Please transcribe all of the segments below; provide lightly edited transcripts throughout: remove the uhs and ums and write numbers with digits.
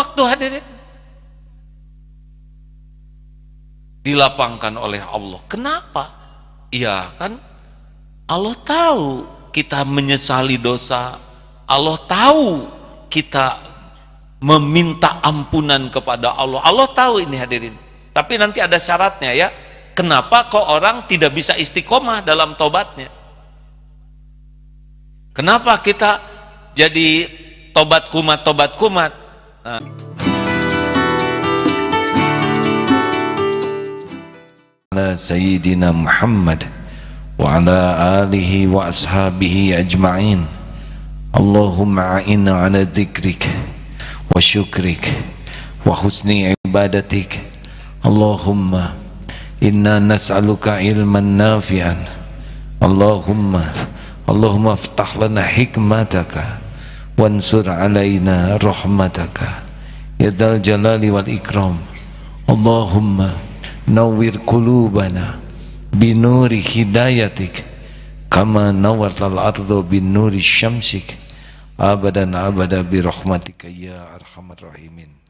waktu hadirin dilapangkan oleh Allah. Kenapa? Ya kan Allah tahu kita menyesali dosa, Allah tahu kita meminta ampunan kepada Allah, Allah tahu ini hadirin. Tapi nanti ada syaratnya ya. Kenapa kok orang tidak bisa istiqomah dalam tobatnya? Kenapa kita jadi tobat kumat? Nah. Ala Sayyidina Muhammad wa ala alihi wa ashabihi ajma'in. Allahumma a'inna ala dzikrik wa syukrik wa husni ibadatik. Allahumma inna nas'aluka ilman nafi'an. Allahumma aftah lana hikmataka wansur alaina rahmataka ya dzal jalali wal ikram. Allahumma nawwir qulubana binuri hidayatik kama nawwartal ardu binuri syamsik abadan abada birahmatika ya arhamar rahimin.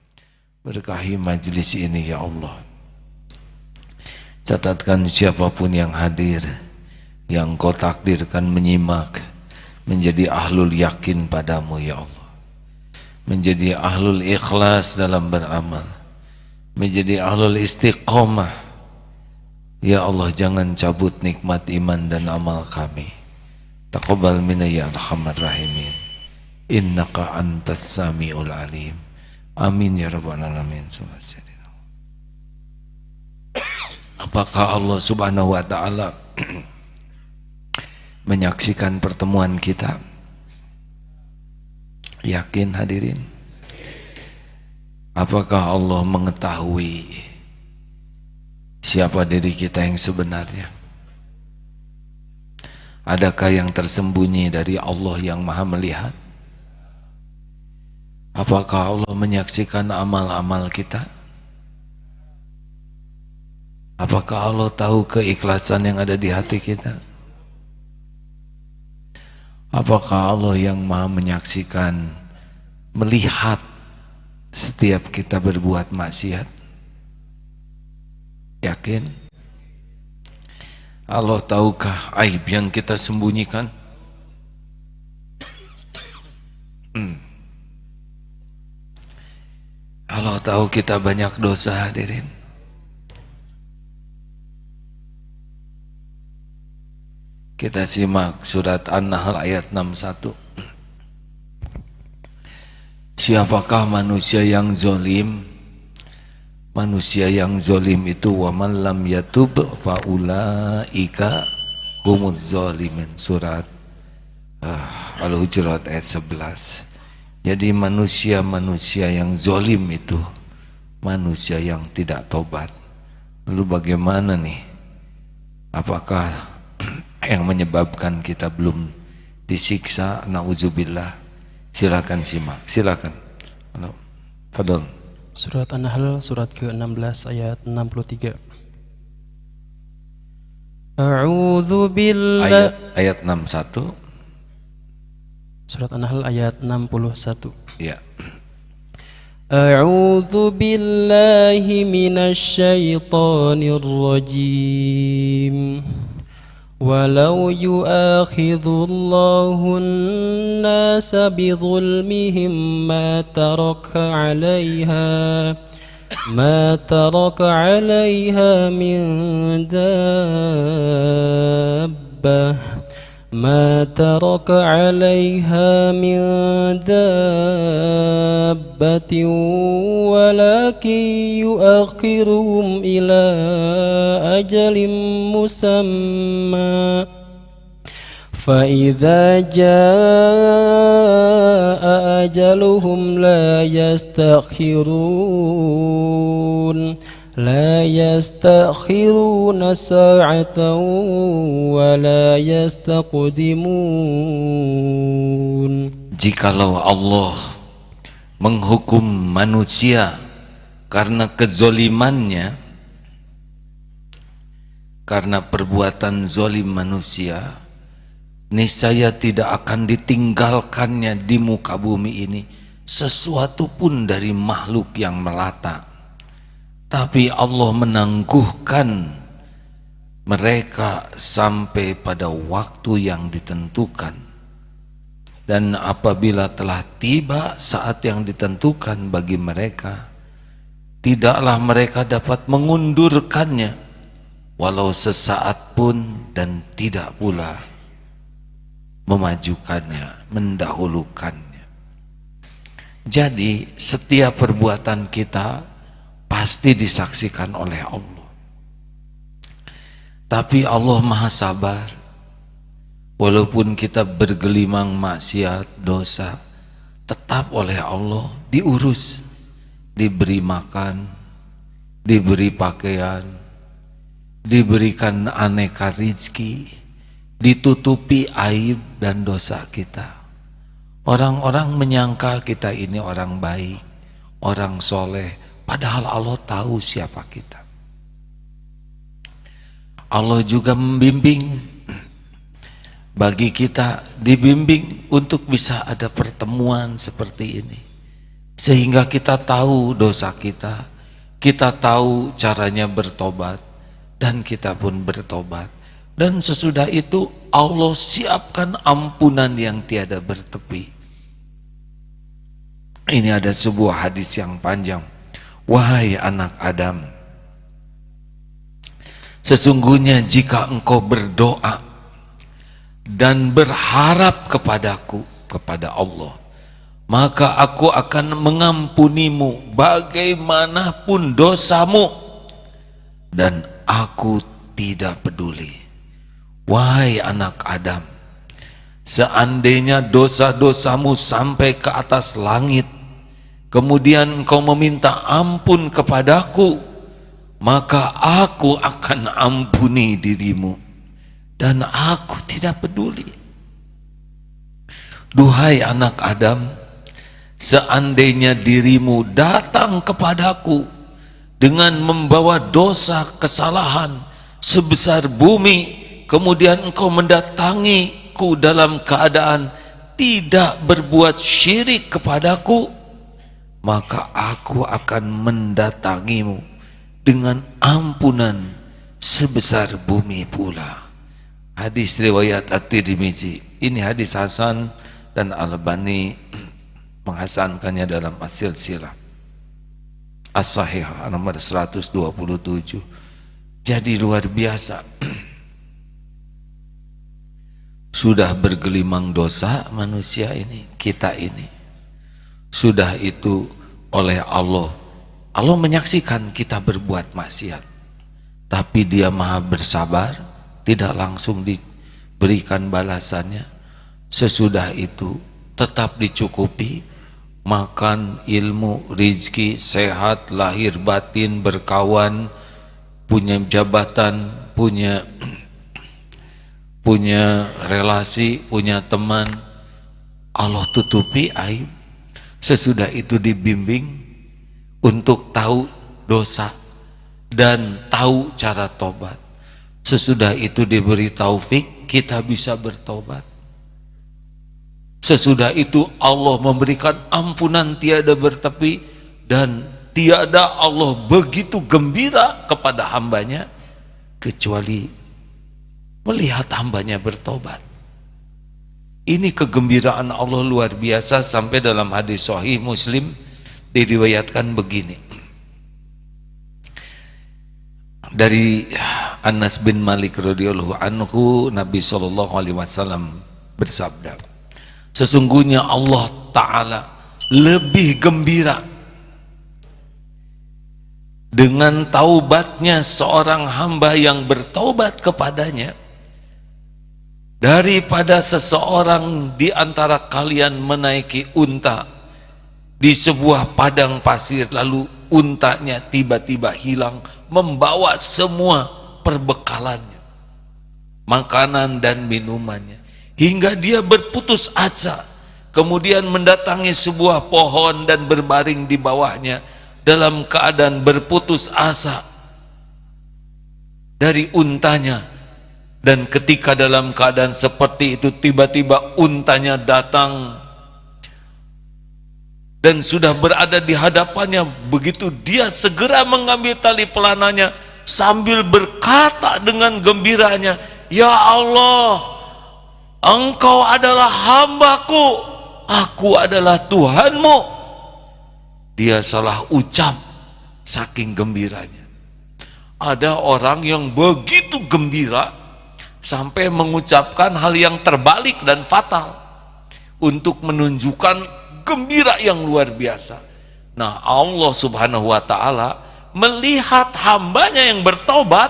Berkahi majlis ini ya Allah. Catatkan siapapun yang hadir, yang kau takdirkan menyimak, menjadi ahlul yakin padamu ya Allah, menjadi ahlul ikhlas dalam beramal, menjadi ahlul istiqomah ya Allah. Jangan cabut nikmat iman dan amal kami. Taqabbal minna ya arhamar rahimin, innaka antas samiul alim. Amin ya rabbal alamin. Apakah Allah subhanahu wa ta'ala menyaksikan pertemuan kita? Yakin hadirin? Apakah Allah mengetahui siapa diri kita yang sebenarnya? Adakah yang tersembunyi dari Allah yang maha melihat? Apakah Allah menyaksikan amal-amal kita? Apakah Allah tahu keikhlasan yang ada di hati kita? Apakah Allah yang maha menyaksikan, melihat setiap kita berbuat maksiat? Yakin? Allah tahukah aib yang kita sembunyikan? Allah tahu kita banyak dosa hadirin. Kita simak surat An-Nahl ayat 61. Siapakah manusia yang zolim? Manusia yang zolim itu wa man lam yatub faulaika humuz zalimin. Surat Al-Hujurat ayat 11. Jadi manusia-manusia yang zolim itu manusia yang tidak tobat. Lalu bagaimana nih? Apakah yang menyebabkan kita belum disiksa? Nauzubillah. Silakan simak, silakan. Fadal. Surat An-Nahl surat ke-16 ayat 63. A'udzu billahi ayat 61. Surat An-Nahl ayat 61. Ya. A'udzu billahi minasy syaithanir rajim. Walau yu'akhidhullahu an-nasa bidzulmihim ma taraka 'alaiha min dabbah ما ترك عليها من دابة ولكن يؤخرهم إلى أجل مسمى فإذا جاء أجلهم لا يستأخرون ساعة ولا يستقدمون. Jikalau Allah menghukum manusia karena kezolimannya, karena perbuatan zolim manusia, niscaya tidak akan ditinggalkannya di muka bumi ini sesuatu pun dari makhluk yang melata, tapi Allah menangguhkan mereka sampai pada waktu yang ditentukan. Dan apabila telah tiba saat yang ditentukan bagi mereka, tidaklah mereka dapat mengundurkannya walau sesaat pun, dan tidak pula memajukannya, mendahulukannya. Jadi setiap perbuatan kita pasti disaksikan oleh Allah. Tapi Allah Maha Sabar. Walaupun kita bergelimang maksiat, dosa, tetap oleh Allah diurus, diberi makan, diberi pakaian, diberikan aneka rizki, ditutupi aib dan dosa kita. Orang-orang menyangka kita ini orang baik, orang soleh, padahal Allah tahu siapa kita. Allah juga membimbing bagi kita, dibimbing untuk bisa ada pertemuan seperti ini, sehingga kita tahu dosa kita tahu caranya bertobat, dan kita pun bertobat. Dan sesudah itu Allah siapkan ampunan yang tiada bertepi. Ini ada sebuah hadis yang panjang. Wahai anak Adam, sesungguhnya jika engkau berdoa dan berharap kepadaku, kepada Allah, maka aku akan mengampunimu bagaimanapun dosamu, dan aku tidak peduli. Wahai anak Adam, seandainya dosa-dosamu sampai ke atas langit, kemudian engkau meminta ampun kepadaku, maka aku akan ampuni dirimu, dan aku tidak peduli. Duhai anak Adam, seandainya dirimu datang kepadaku dengan membawa dosa kesalahan sebesar bumi, kemudian engkau mendatangiku dalam keadaan tidak berbuat syirik kepadaku, maka aku akan mendatangimu dengan ampunan sebesar bumi pula. Hadis riwayat At-Tirmizi. Ini hadis hasan, dan Al-Albani menghasankannya dalam As-Silsilah As-Sahihah nomor 127. Jadi luar biasa. Sudah bergelimang dosa manusia ini, kita ini. Sudah itu oleh Allah menyaksikan kita berbuat maksiat, tapi Dia Maha bersabar, tidak langsung diberikan balasannya. Sesudah itu tetap dicukupi makan, ilmu, rizki, sehat, lahir batin, berkawan, punya jabatan, punya relasi, punya teman. Allah tutupi aib. Sesudah itu dibimbing untuk tahu dosa dan tahu cara tobat. Sesudah itu diberi taufik, kita bisa bertobat. Sesudah itu Allah memberikan ampunan tiada bertepi, dan tiada Allah begitu gembira kepada hambanya kecuali melihat hambanya bertobat. Ini kegembiraan Allah luar biasa, sampai dalam hadis Sahih Muslim diriwayatkan begini. Dari Anas bin Malik radhiyallahu anhu, Nabi SAW bersabda, sesungguhnya Allah Ta'ala lebih gembira dengan taubatnya seorang hamba yang bertaubat kepadanya daripada seseorang di antara kalian menaiki unta di sebuah padang pasir, lalu untanya tiba-tiba hilang, membawa semua perbekalannya, makanan dan minumannya, hingga dia berputus asa, kemudian mendatangi sebuah pohon dan berbaring di bawahnya dalam keadaan berputus asa dari untanya. Dan ketika dalam keadaan seperti itu, tiba-tiba untanya datang dan sudah berada di hadapannya. Begitu dia segera mengambil tali pelananya sambil berkata dengan gembiranya, "Ya Allah, Engkau adalah hambaku, aku adalah Tuhanmu." Dia salah ucap saking gembiranya. Ada orang yang begitu gembira sampai mengucapkan hal yang terbalik dan fatal untuk menunjukkan gembira yang luar biasa. Nah, Allah Subhanahu wa ta'ala melihat hambanya yang bertobat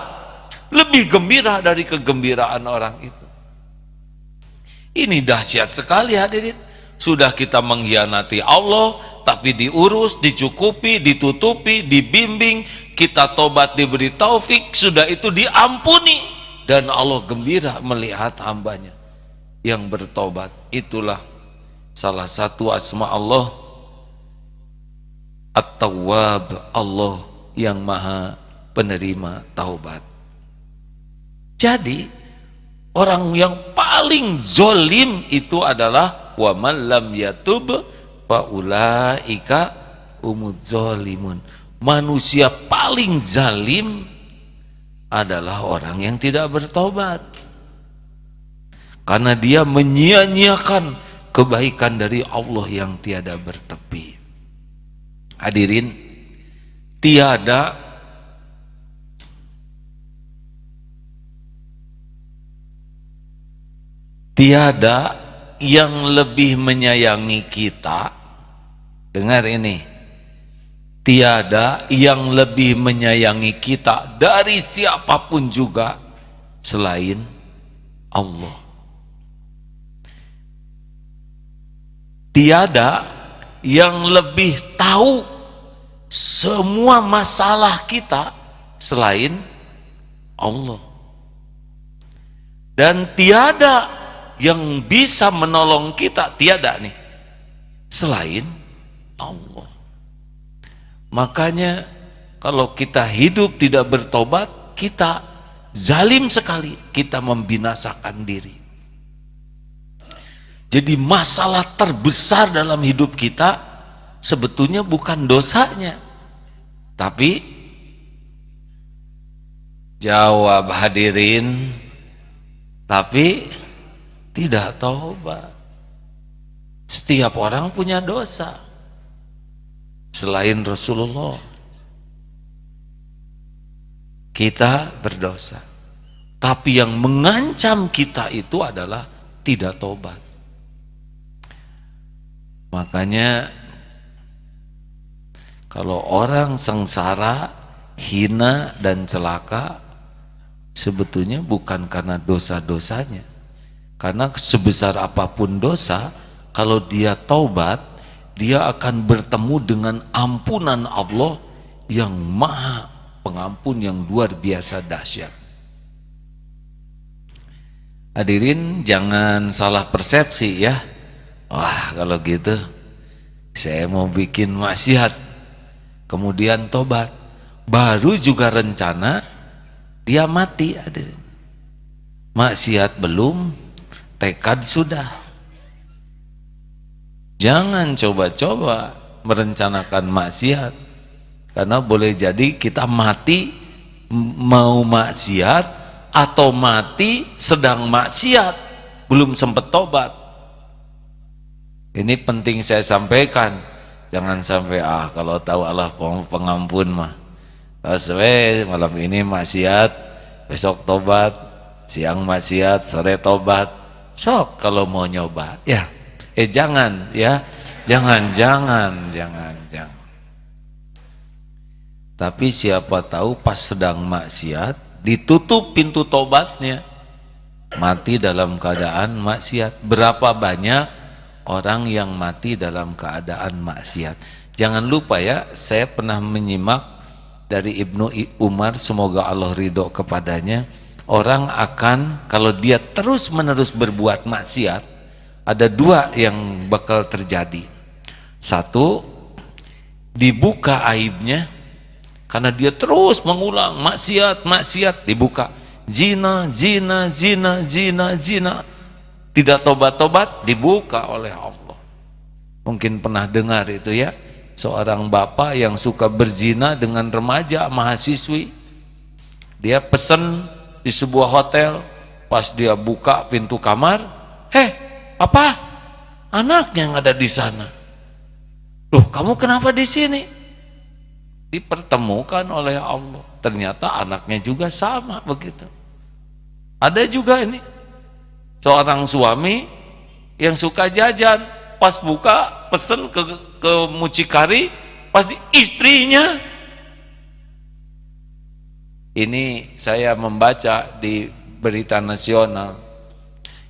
lebih gembira dari kegembiraan orang itu. Ini dahsyat sekali hadirin. Sudah kita mengkhianati Allah, tapi diurus, dicukupi, ditutupi, dibimbing, kita tobat, diberi taufik, sudah itu diampuni, dan Allah gembira melihat hambanya yang bertobat. Itulah salah satu asma Allah, At-Tawwab, Allah yang maha penerima taubat. Jadi orang yang paling zolim itu adalah wa man lam yatub fa ulaika humudz zalimun. Manusia paling zalim adalah orang yang tidak bertobat, karena dia menyia-nyiakan kebaikan dari Allah yang tiada bertepi. Hadirin, tiada yang lebih menyayangi kita. Dengar ini, tiada yang lebih menyayangi kita dari siapapun juga selain Allah. Tiada yang lebih tahu semua masalah kita selain Allah. Dan tiada yang bisa menolong kita, tiada nih, selain Allah. Makanya kalau kita hidup tidak bertobat, kita zalim sekali, kita membinasakan diri. Jadi masalah terbesar dalam hidup kita sebetulnya bukan dosanya, tapi jawab hadirin, tapi tidak taubat. Setiap orang punya dosa selain Rasulullah. Kita berdosa, tapi yang mengancam kita itu adalah tidak taubat. Makanya kalau orang sengsara, hina dan celaka, sebetulnya bukan karena dosa-dosanya. Karena sebesar apapun dosa, kalau dia taubat, dia akan bertemu dengan ampunan Allah yang maha pengampun, yang luar biasa dahsyat. Hadirin, jangan salah persepsi ya. Wah, kalau gitu saya mau bikin maksiat, kemudian tobat, baru juga rencana dia mati. Hadirin, maksiat belum, tekad sudah. Jangan coba-coba merencanakan maksiat, karena boleh jadi kita mati mau maksiat atau mati sedang maksiat, belum sempat tobat. Ini penting saya sampaikan. Jangan sampai kalau tahu Allah pengampun mah, malam ini maksiat, besok tobat, siang maksiat, sore tobat. Sok kalau mau nyoba ya. Jangan ya, jangan. Tapi siapa tahu pas sedang maksiat ditutup pintu tobatnya, mati dalam keadaan maksiat. Berapa banyak orang yang mati dalam keadaan maksiat. Jangan lupa ya, saya pernah menyimak dari Ibnu Umar, semoga Allah ridho kepadanya, orang akan, kalau dia terus menerus berbuat maksiat, ada dua yang bakal terjadi. Satu, dibuka aibnya, karena dia terus mengulang maksiat, dibuka. Zina, tidak tobat-tobat, dibuka oleh Allah. Mungkin pernah dengar itu ya, seorang bapak yang suka berzina dengan remaja mahasiswi. Dia pesen di sebuah hotel, pas dia buka pintu kamar, apa? Anaknya yang ada di sana. Loh, kamu kenapa di sini? Dipertemukan oleh Allah. Ternyata anaknya juga sama begitu. Ada juga ini seorang suami yang suka jajan, pas buka pesen ke mucikari, pas di istrinya. Ini saya membaca di berita nasional.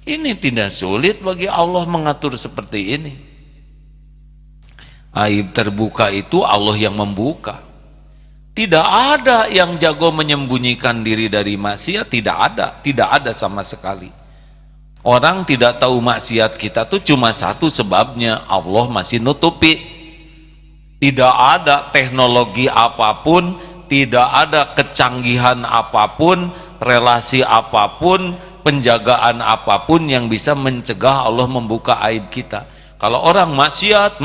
Ini tidak sulit bagi Allah mengatur seperti ini. Aib terbuka itu Allah yang membuka. Tidak ada yang jago menyembunyikan diri dari maksiat, tidak ada sama sekali. Orang tidak tahu maksiat kita tuh cuma satu sebabnya, Allah masih nutupi. Tidak ada teknologi apapun, tidak ada kecanggihan apapun, relasi apapun, penjagaan apapun yang bisa mencegah Allah membuka aib kita. Kalau orang maksiat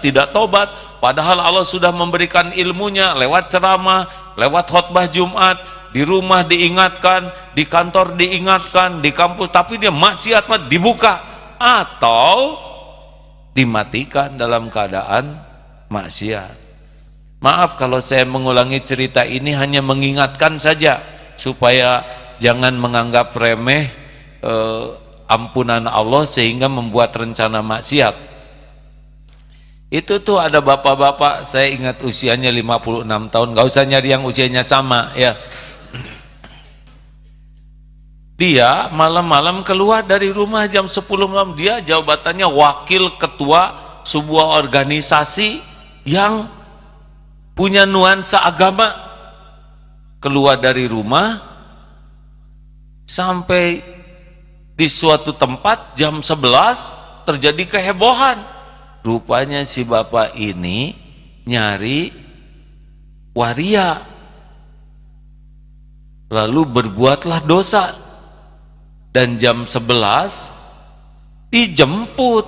tidak tobat, padahal Allah sudah memberikan ilmunya lewat ceramah, lewat khotbah Jumat, di rumah diingatkan, di kantor diingatkan, di kampus, tapi dia maksiat dibuka atau dimatikan dalam keadaan maksiat. Maaf kalau saya mengulangi cerita ini, hanya mengingatkan saja supaya jangan menganggap remeh ampunan Allah sehingga membuat rencana maksiat. Itu tuh ada bapak-bapak, saya ingat usianya 56 tahun, gak usah nyari yang usianya sama ya. Dia malam-malam keluar dari rumah jam 10 malam, dia jabatannya wakil ketua sebuah organisasi yang punya nuansa agama. Keluar dari rumah sampai di suatu tempat jam 11 terjadi kehebohan. Rupanya si bapak ini nyari waria, lalu berbuatlah dosa, dan jam 11 dijemput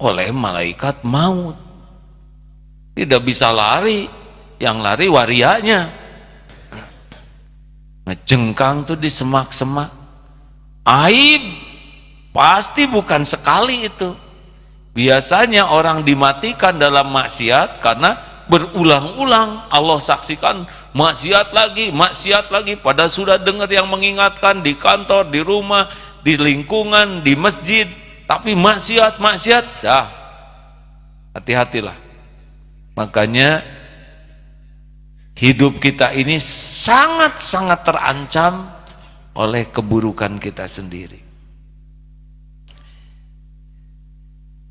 oleh malaikat maut. Tidak bisa lari, yang lari warianya. Ngejengkang tuh di semak-semak. Aib pasti bukan sekali itu. Biasanya orang dimatikan dalam maksiat karena berulang-ulang. Allah saksikan maksiat lagi, pada sudah dengar yang mengingatkan di kantor, di rumah, di lingkungan, di masjid, tapi maksiat hati-hatilah. Makanya hidup kita ini sangat-sangat terancam oleh keburukan kita sendiri.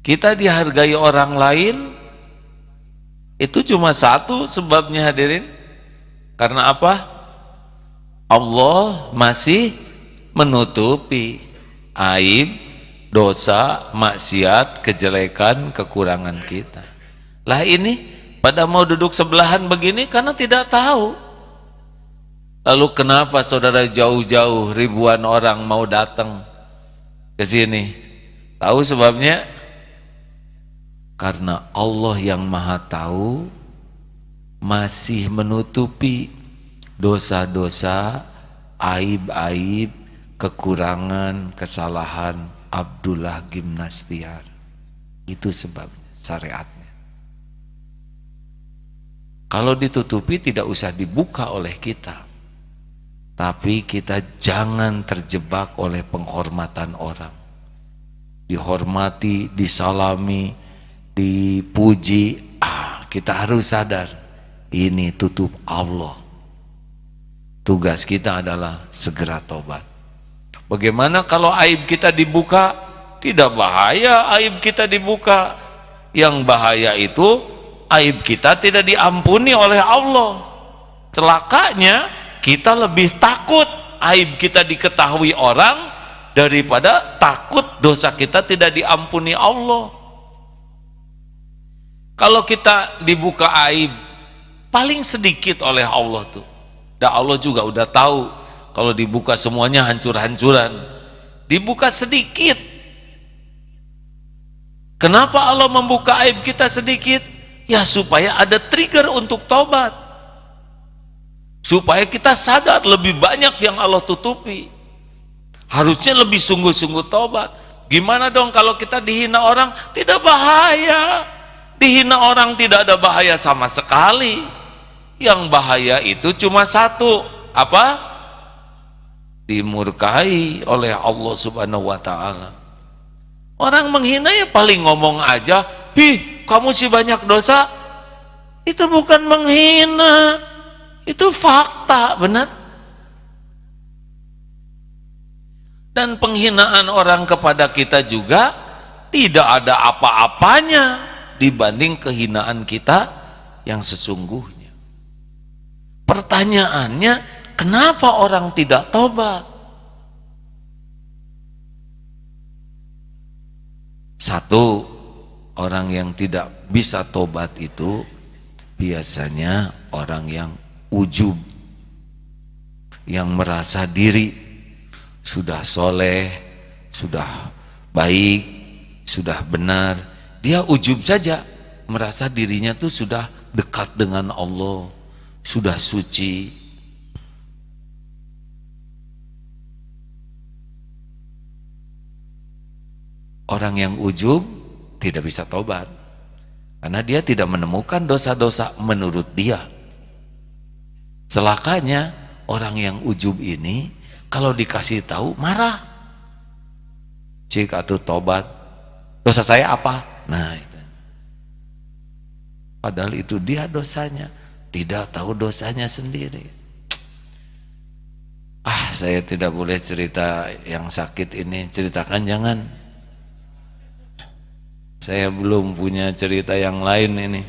Kita dihargai orang lain itu cuma satu sebabnya, hadirin. Karena apa? Allah masih menutupi aib, dosa, maksiat, kejelekan, kekurangan kita. Lah ini pada mau duduk sebelahan begini karena tidak tahu. Lalu kenapa saudara jauh-jauh ribuan orang mau datang ke sini? Tahu sebabnya? Karena Allah yang Maha Tahu masih menutupi dosa-dosa, aib-aib, kekurangan, kesalahan Abdullah Gimnastiar. Itu sebabnya, syariatnya. Kalau ditutupi tidak usah dibuka oleh kita. Tapi kita jangan terjebak oleh penghormatan orang. Dihormati, disalami, dipuji, kita harus sadar ini tutup Allah. Tugas kita adalah segera tobat. Bagaimana kalau aib kita dibuka? Tidak bahaya aib kita dibuka. Yang bahaya itu aib kita tidak diampuni oleh Allah. Celakanya kita lebih takut aib kita diketahui orang daripada takut dosa kita tidak diampuni Allah. Kalau kita dibuka aib paling sedikit oleh Allah tuh, dan Allah juga udah tahu kalau dibuka semuanya hancur-hancuran. Dibuka sedikit Kenapa Allah membuka aib kita sedikit? Ya supaya ada trigger untuk tobat, supaya kita sadar lebih banyak yang Allah tutupi. Harusnya lebih sungguh-sungguh tobat. Gimana dong kalau kita dihina orang? Tidak bahaya. Dihina orang tidak ada bahaya sama sekali. Yang bahaya itu cuma satu, apa? Dimurkai oleh Allah Subhanahu wa Ta'ala. Orang menghina ya paling ngomong aja, "Hi, kamu sih banyak dosa." Itu bukan menghina, itu fakta, benar. Dan penghinaan orang kepada kita juga tidak ada apa-apanya dibanding kehinaan kita yang sesungguhnya. Pertanyaannya, kenapa orang tidak tobat? Satu, orang yang tidak bisa tobat itu biasanya orang yang ujub, yang merasa diri sudah soleh, sudah baik, sudah benar. Dia ujub saja, merasa dirinya tuh sudah dekat dengan Allah, sudah suci. Orang yang ujub tidak bisa tobat, karena dia tidak menemukan dosa-dosa menurut dia. Celakanya orang yang ujub ini kalau dikasih tahu marah. Cik atuh tobat, dosa saya apa? Nah itu. Padahal itu dia dosanya, tidak tahu dosanya sendiri. Saya tidak boleh cerita yang sakit ini, ceritakan jangan. Saya belum punya cerita yang lain ini.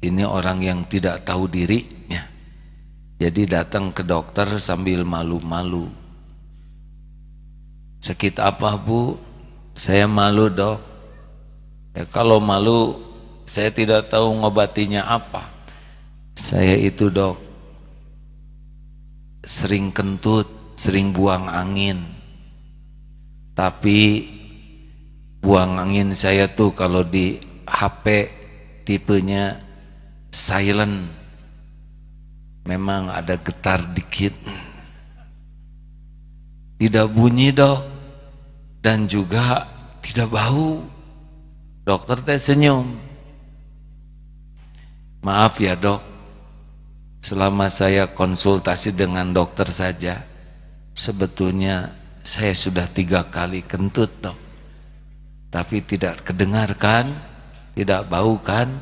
Ini orang yang tidak tahu dirinya. Jadi datang ke dokter sambil malu-malu. Sakit apa, Bu? Saya malu, Dok. Ya, kalau malu saya tidak tahu ngobatinya apa. Saya itu, Dok, sering kentut, sering buang angin. Tapi buang angin saya tuh kalau di HP tipenya silent. Memang ada getar dikit, tidak bunyi, Dok, dan juga tidak bau. Dokter teh senyum. Maaf ya, Dok, selama saya konsultasi dengan dokter saja sebetulnya saya sudah 3 kali kentut, Dok, tapi tidak kedengarkan, tidak bau kan?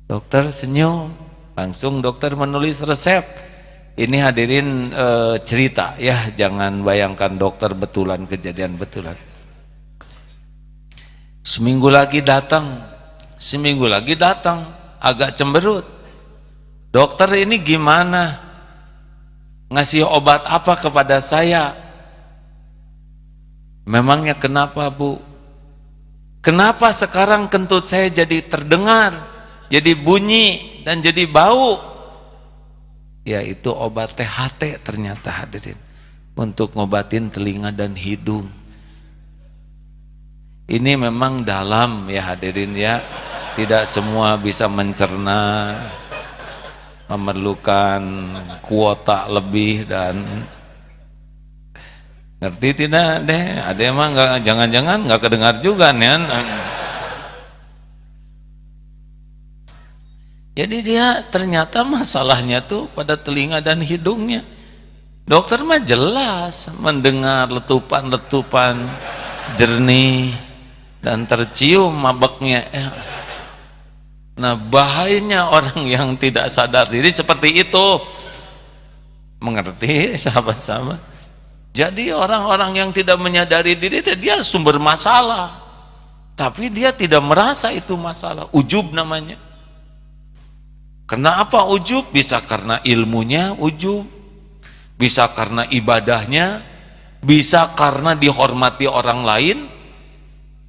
Dokter senyum. Langsung dokter menulis resep. Ini hadirin cerita ya, jangan bayangkan dokter betulan, kejadian betulan. Seminggu lagi datang, agak cemberut. Dokter ini gimana? Ngasih obat apa kepada saya? Memangnya kenapa, Bu? Kenapa sekarang kentut saya jadi terdengar, jadi bunyi, dan jadi bau? Ya itu obat THT ternyata, hadirin, untuk ngobatin telinga dan hidung. Ini memang dalam ya, hadirin ya, tidak semua bisa mencerna, memerlukan kuota lebih dan ngerti tidak deh. Ada emang nggak, jangan-jangan nggak kedengar juga nih. Jadi dia ternyata masalahnya tuh pada telinga dan hidungnya. Dokter mah jelas mendengar letupan-letupan jernih dan tercium mabeknya. Nah bahayanya orang yang tidak sadar diri seperti itu. Mengerti sahabat-sahabat? Jadi orang-orang yang tidak menyadari diri dia sumber masalah, tapi dia tidak merasa itu masalah. Ujub namanya. Kenapa ujub? Bisa karena ilmunya ujub, bisa karena ibadahnya, bisa karena dihormati orang lain.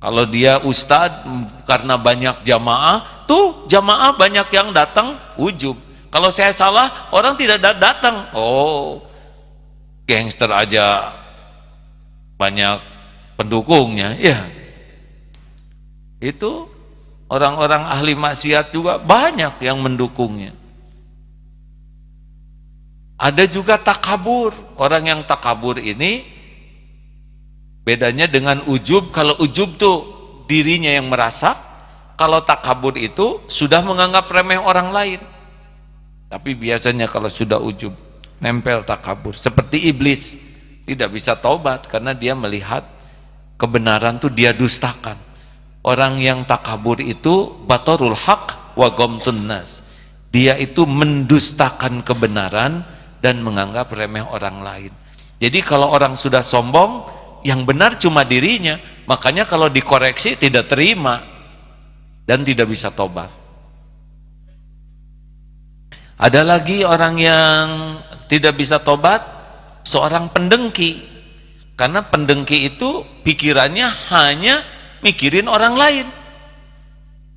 Kalau dia ustadz, karena banyak jamaah, tuh jamaah banyak yang datang, ujub. Kalau saya salah, orang tidak datang. Oh, gangster aja banyak pendukungnya, ya. Itu orang-orang ahli maksiat juga banyak yang mendukungnya. Ada juga takabur. Orang yang takabur ini bedanya dengan ujub. Kalau ujub tuh dirinya yang merasa, kalau takabur itu sudah menganggap remeh orang lain. Tapi biasanya kalau sudah ujub, nempel takabur. Seperti iblis, tidak bisa taubat karena dia melihat kebenaran tuh dia dustakan. Orang yang takabur itu batorul haq wa gomtun nas. Dia itu mendustakan kebenaran dan menganggap remeh orang lain. Jadi kalau orang sudah sombong, yang benar cuma dirinya, makanya kalau dikoreksi tidak terima dan tidak bisa tobat. Ada lagi orang yang tidak bisa tobat, seorang pendengki. Karena pendengki itu pikirannya hanya mikirin orang lain.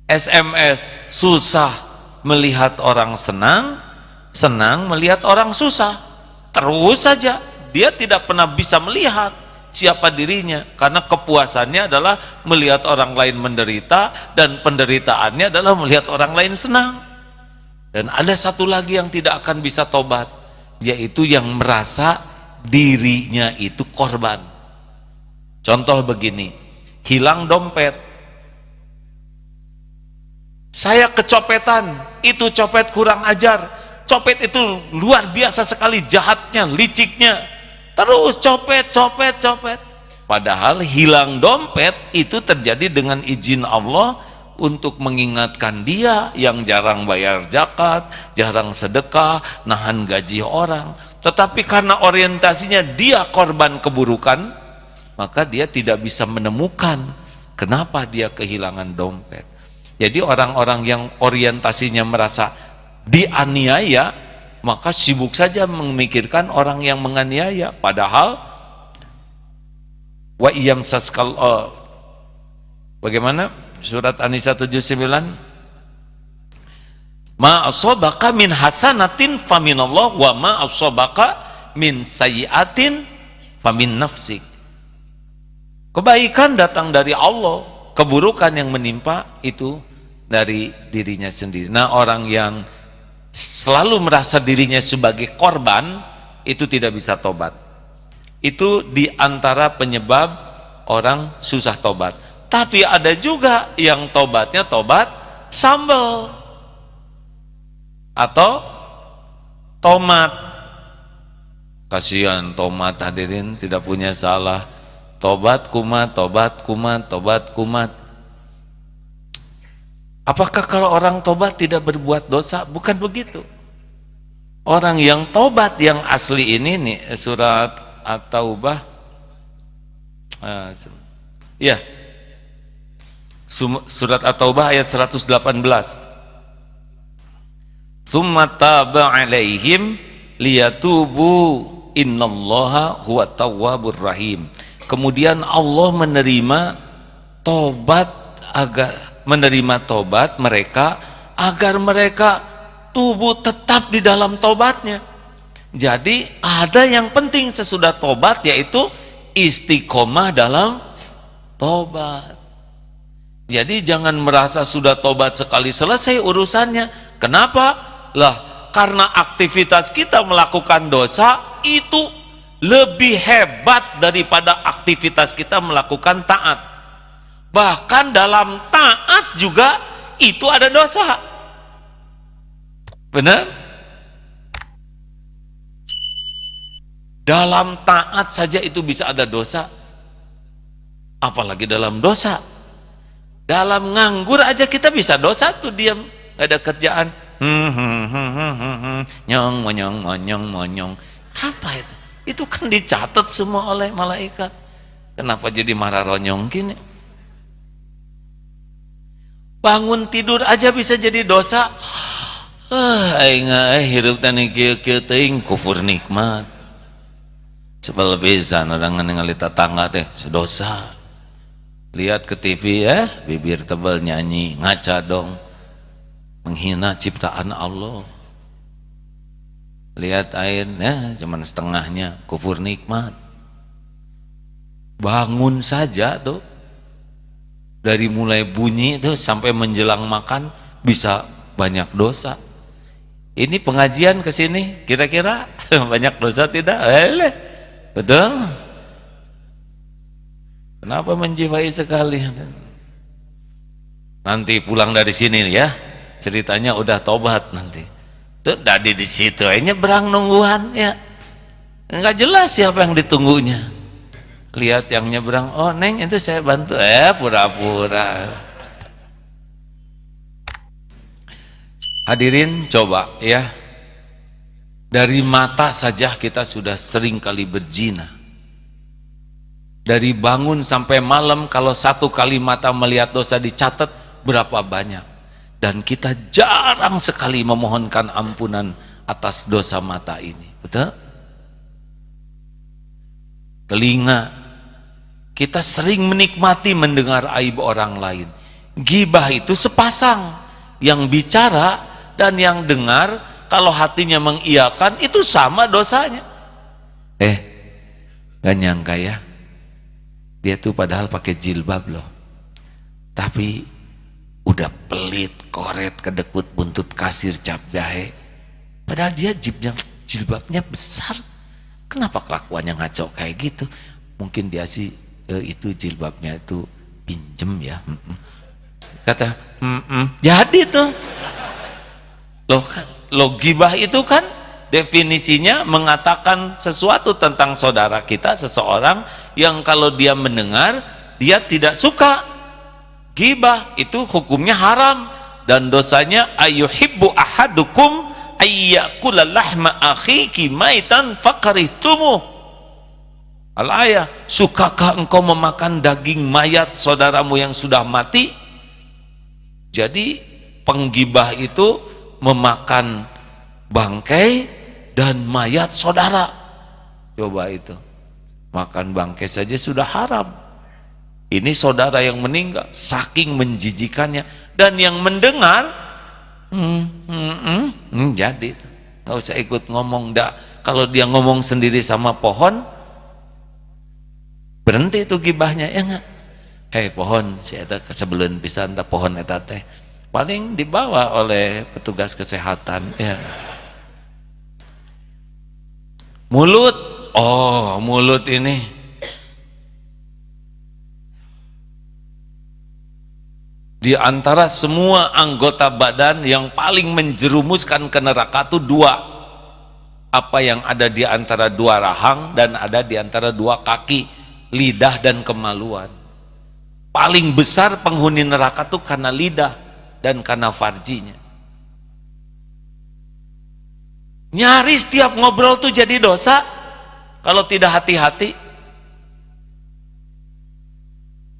SMS susah melihat orang senang, senang melihat orang susah. Terus saja dia tidak pernah bisa melihat siapa dirinya, karena kepuasannya adalah melihat orang lain menderita dan penderitaannya adalah melihat orang lain senang. Dan ada satu lagi yang tidak akan bisa tobat, yaitu yang merasa dirinya itu korban. Contoh begini, hilang dompet, saya kecopetan, itu copet kurang ajar, copet itu luar biasa sekali jahatnya, liciknya, terus copet. Padahal hilang dompet itu terjadi dengan izin Allah untuk mengingatkan dia yang jarang bayar zakat, jarang sedekah, nahan gaji orang. Tetapi karena orientasinya dia korban keburukan, maka dia tidak bisa menemukan kenapa dia kehilangan dompet. Jadi orang-orang yang orientasinya merasa dianiaya, maka sibuk saja memikirkan orang yang menganiaya. Padahal wa iyam saskal, bagaimana surat An-Nisa 79, ma asabaka min hasanatin faminallah wa ma asabaka min sayyiatin famin nafsik. Kebaikan datang dari Allah, keburukan yang menimpa itu dari dirinya sendiri. Nah, orang yang selalu merasa dirinya sebagai korban itu tidak bisa tobat. Itu diantara penyebab orang susah tobat. Tapi ada juga yang tobatnya tobat sambal atau tomat. Kasihan tomat, hadirin, tidak punya salah. Tobat kumat, tobat kumat, tobat kumat. Apakah kalau orang tobat tidak berbuat dosa? Bukan begitu. Orang yang tobat yang asli ini nih, surat At-Taubah, ya, surat At-Taubah ayat 118. Tsumma taba 'alaihim liyatubu innallaha huwa tawwabur rahim. Kemudian Allah menerima tobat mereka agar mereka tubuh tetap di dalam tobatnya. Jadi ada yang penting sesudah tobat, yaitu istiqomah dalam tobat. Jadi jangan merasa sudah tobat sekali selesai urusannya. Kenapa? Lah, karena aktivitas kita melakukan dosa itu lebih hebat daripada aktivitas kita melakukan taat. Bahkan dalam taat juga itu ada dosa. Benar? Dalam taat saja itu bisa ada dosa, apalagi dalam dosa. Dalam nganggur aja kita bisa dosa tuh, diam, gak ada kerjaan, nyong monyong. Apa itu? Itu kan dicatat semua oleh malaikat. Kenapa jadi marah ronyong gini? Bangun tidur aja bisa jadi dosa. Aing hirup tani kieu-kieu teuing kufur nikmat. Sebel pisan orang ningali tetangga teh sedosa. Lihat ke TV ya, bibir tebal nyanyi, ngaca dong, menghina ciptaan Allah. Lihat air ya, cuman setengahnya, kufur nikmat. bangun saja tuh, dari mulai bunyi tuh sampai menjelang makan bisa banyak dosa. Ini pengajian ke sini kira-kira banyak dosa tidak? Betul. Kenapa menjiwai sekali? Nanti pulang dari sini ya, ceritanya udah tobat nanti. Tuh tadi di situ nyebrang nungguan ya. Enggak jelas siapa yang ditunggunya. Lihat yang nyebrang, oh neng itu saya bantu, pura-pura. Hadirin coba ya, dari mata saja kita sudah sering kali berzina. Dari bangun sampai malam kalau satu kali mata melihat dosa dicatat berapa banyak. Dan kita jarang sekali memohonkan ampunan atas dosa mata ini, betul? Telinga, kita sering menikmati mendengar aib orang lain. Ghibah itu sepasang, yang bicara dan yang dengar, kalau hatinya mengiyakan itu sama dosanya. Gak nyangka ya, dia tuh padahal pakai jilbab loh, tapi udah pelit, koret, kedekut, buntut kasir, cap jahe. Padahal dia jilbabnya besar. Kenapa kelakuannya ngaco kayak gitu? Mungkin dia sih itu jilbabnya itu pinjem ya. Kata jadi tuh lo ghibah itu kan definisinya mengatakan sesuatu tentang saudara kita, seseorang yang kalau dia mendengar dia tidak suka. Ghibah itu hukumnya haram dan dosanya ayuhibbu ahadukum ayyakula lahma akhiki maitan fakarihtumu. Al-ayah, sukakah engkau memakan daging mayat saudaramu yang sudah mati? Jadi penggibah itu memakan bangkai dan mayat saudara. Coba itu, makan bangkai saja sudah haram, ini saudara yang meninggal, saking menjijikannya. Dan yang mendengar jadi nggak usah ikut ngomong dah. Kalau dia ngomong sendiri sama pohon, berhenti itu gibahnya ya nggak? Hei pohon, si eta sebelum pisan ta pohon eta teh paling dibawa oleh petugas kesehatan ya. Mulut, mulut ini di antara semua anggota badan yang paling menjerumuskan ke neraka itu dua. Apa yang ada di antara dua rahang dan ada di antara dua kaki, lidah dan kemaluan. Paling besar penghuni neraka itu karena lidah dan karena farjinya. Nyaris tiap ngobrol tuh jadi dosa kalau tidak hati-hati.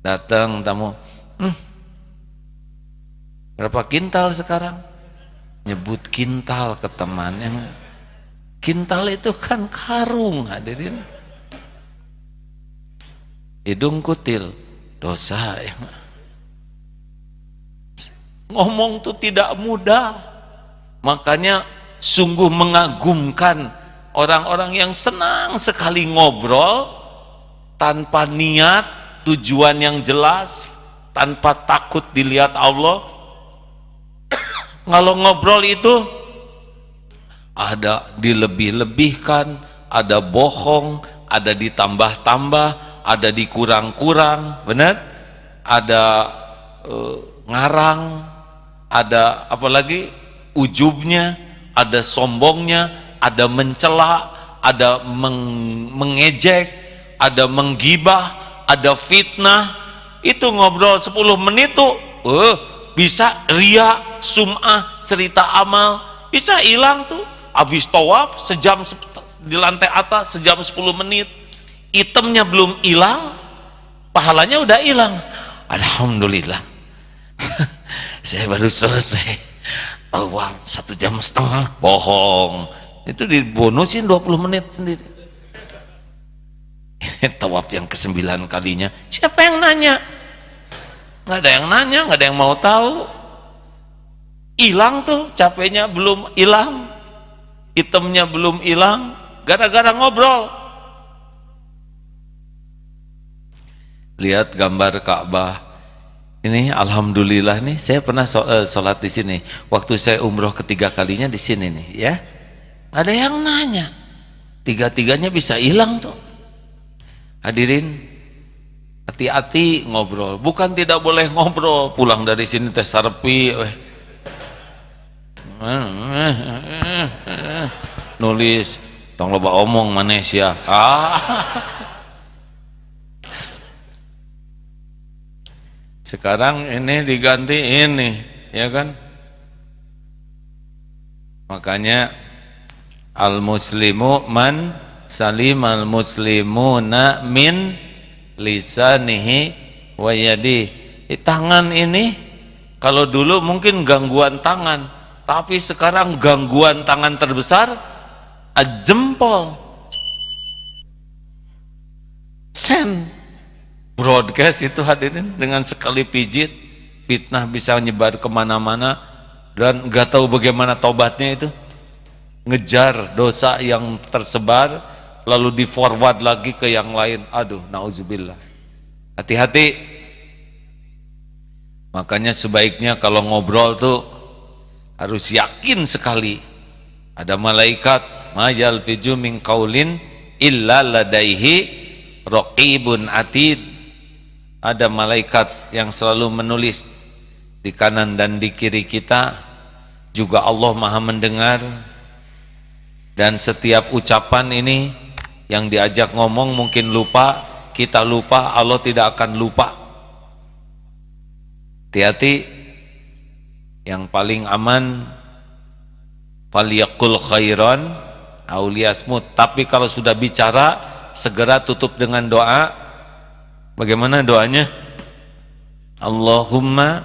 Datang tamu, berapa kintal sekarang? Nyebut kintal ke teman. Yang kintal itu kan karung, hadirin. Hidung kutil, dosa ya. Ngomong tuh tidak mudah. Makanya sungguh mengagumkan orang-orang yang senang sekali ngobrol tanpa niat, tujuan yang jelas, tanpa takut dilihat Allah. Kalau ngobrol itu ada dilebih-lebihkan, ada bohong, ada ditambah-tambah, ada dikurang-kurang, benar? Ada ngarang, ada apalagi ujubnya, ada sombongnya, ada mencela, ada mengejek, ada menggibah, ada fitnah. Itu ngobrol 10 menit tuh bisa ria, sum'ah, cerita amal, bisa hilang tuh. Habis tawaf sejam di lantai atas, sejam 10 menit, itemnya belum hilang, pahalanya udah hilang. Alhamdulillah. Saya baru selesai tawaf 1,5 jam, bohong. Itu dibonusin 20 menit sendiri. Tawaf yang ke-9 kalinya, siapa yang nanya? Nggak ada yang nanya, nggak ada yang mau tahu. Hilang tuh, capeknya belum hilang, itemnya belum hilang, gara-gara ngobrol. lihat gambar Ka'bah. Ini alhamdulillah nih, saya pernah sholat di sini. Waktu saya umroh ketiga kalinya di sini nih, ya. Ada yang nanya, tiga-tiganya bisa hilang tuh. Hadirin, hati-hati ngobrol. Bukan tidak boleh ngobrol, pulang dari sini teh sarpi, nulis, tong loba omong manusia. Sekarang ini diganti ini, ya kan? Makanya al-muslimu man salimal muslimuna min lisanihi wa yadihi. Tangan ini kalau dulu mungkin gangguan tangan, tapi sekarang gangguan tangan terbesar jempol. Broadcast itu hadirin, dengan sekali pijit fitnah bisa nyebar kemana-mana dan nggak tahu bagaimana tobatnya itu. Ngejar dosa yang tersebar lalu di forward lagi ke yang lain. Aduh, nauzubillah. Hati-hati. Makanya sebaiknya kalau ngobrol tuh harus yakin sekali ada malaikat majal fiju min qaulin illa ladaihi raqibun atid. Ada malaikat yang selalu menulis di kanan dan di kiri kita. Juga Allah Maha mendengar. Dan setiap ucapan ini yang diajak ngomong mungkin lupa, kita lupa, Allah tidak akan lupa. Hati-hati. Yang paling aman falyaqul khairan aw liyasmut. Tapi kalau sudah bicara segera tutup dengan doa. Bagaimana doanya? Allahumma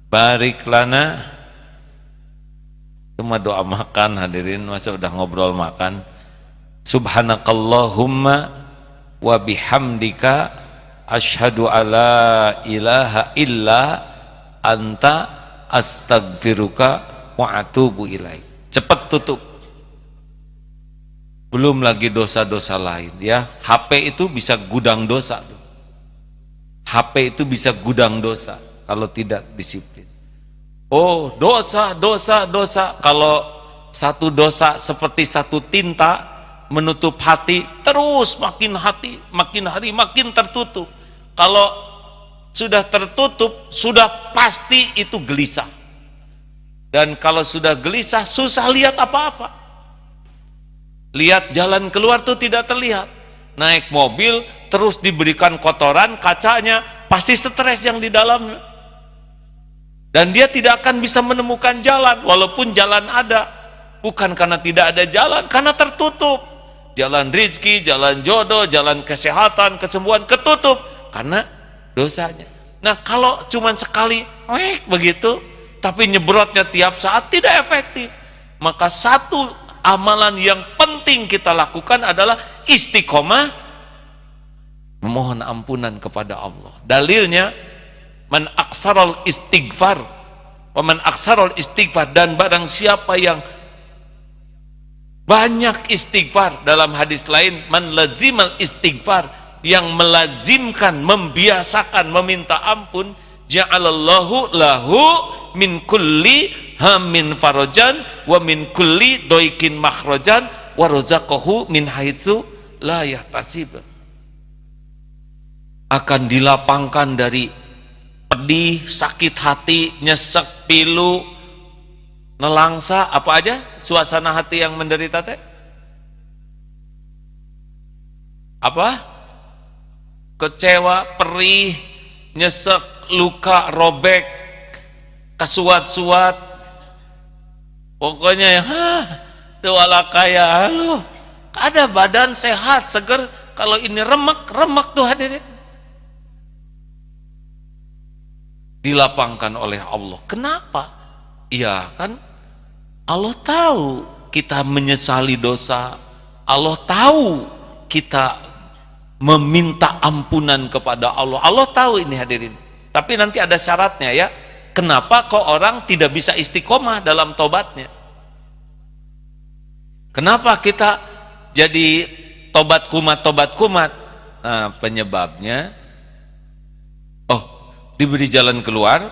barik lana. Cuma doa makan hadirin, masa udah ngobrol makan. Subhanakallahumma wa bihamdika asyhadu alla ilaha illa anta astagfiruka wa atubu ilaik. Cepat tutup. Belum lagi dosa-dosa lain, ya. HP itu bisa gudang dosa tuh. HP itu bisa gudang dosa kalau tidak disiplin. Oh, dosa. Kalau satu dosa seperti satu tinta menutup hati, terus makin hari makin tertutup. Kalau sudah tertutup, sudah pasti itu gelisah. Dan kalau sudah gelisah, susah lihat apa-apa. Lihat jalan keluar tuh tidak terlihat. Naik mobil terus diberikan kotoran kacanya, pasti stres yang di dalamnya. Dan dia tidak akan bisa menemukan jalan walaupun jalan ada. Bukan karena tidak ada jalan, karena tertutup. Jalan rezeki, jalan jodoh, jalan kesehatan, kesembuhan ketutup karena dosanya. Nah, kalau cuman sekali begitu tapi nyebrotnya tiap saat tidak efektif. Maka satu amalan yang penting kita lakukan adalah istiqomah memohon ampunan kepada Allah. Dalilnya man aksarul istighfar wa man aksarul istighfar, dan barang siapa yang banyak istighfar. Dalam hadis lain man lazimal istighfar, yang melazimkan, membiasakan meminta ampun, ja'alallahu lahu min kulli hamin farajan wa min kulli doikin makhrajan wa razaqahu min haitsu la yahtasib. Akan dilapangkan dari pedih, sakit hati, nyesek, pilu, nelangsa, apa aja suasana hati yang menderita teh? Apa? Kecewa, perih, nyesek, luka, robek, kesuat-suat, pokoknya ya tuala kaya lu ada badan sehat seger. Kalau ini remek tuh hadirin, dilapangkan oleh Allah. Kenapa? Iya kan Allah tahu kita menyesali dosa, Allah tahu kita meminta ampunan kepada Allah, Allah tahu ini hadirin. Tapi nanti ada syaratnya ya. Kenapa kok orang tidak bisa istiqomah dalam tobatnya? Kenapa kita jadi tobat kumat? Nah, penyebabnya diberi jalan keluar,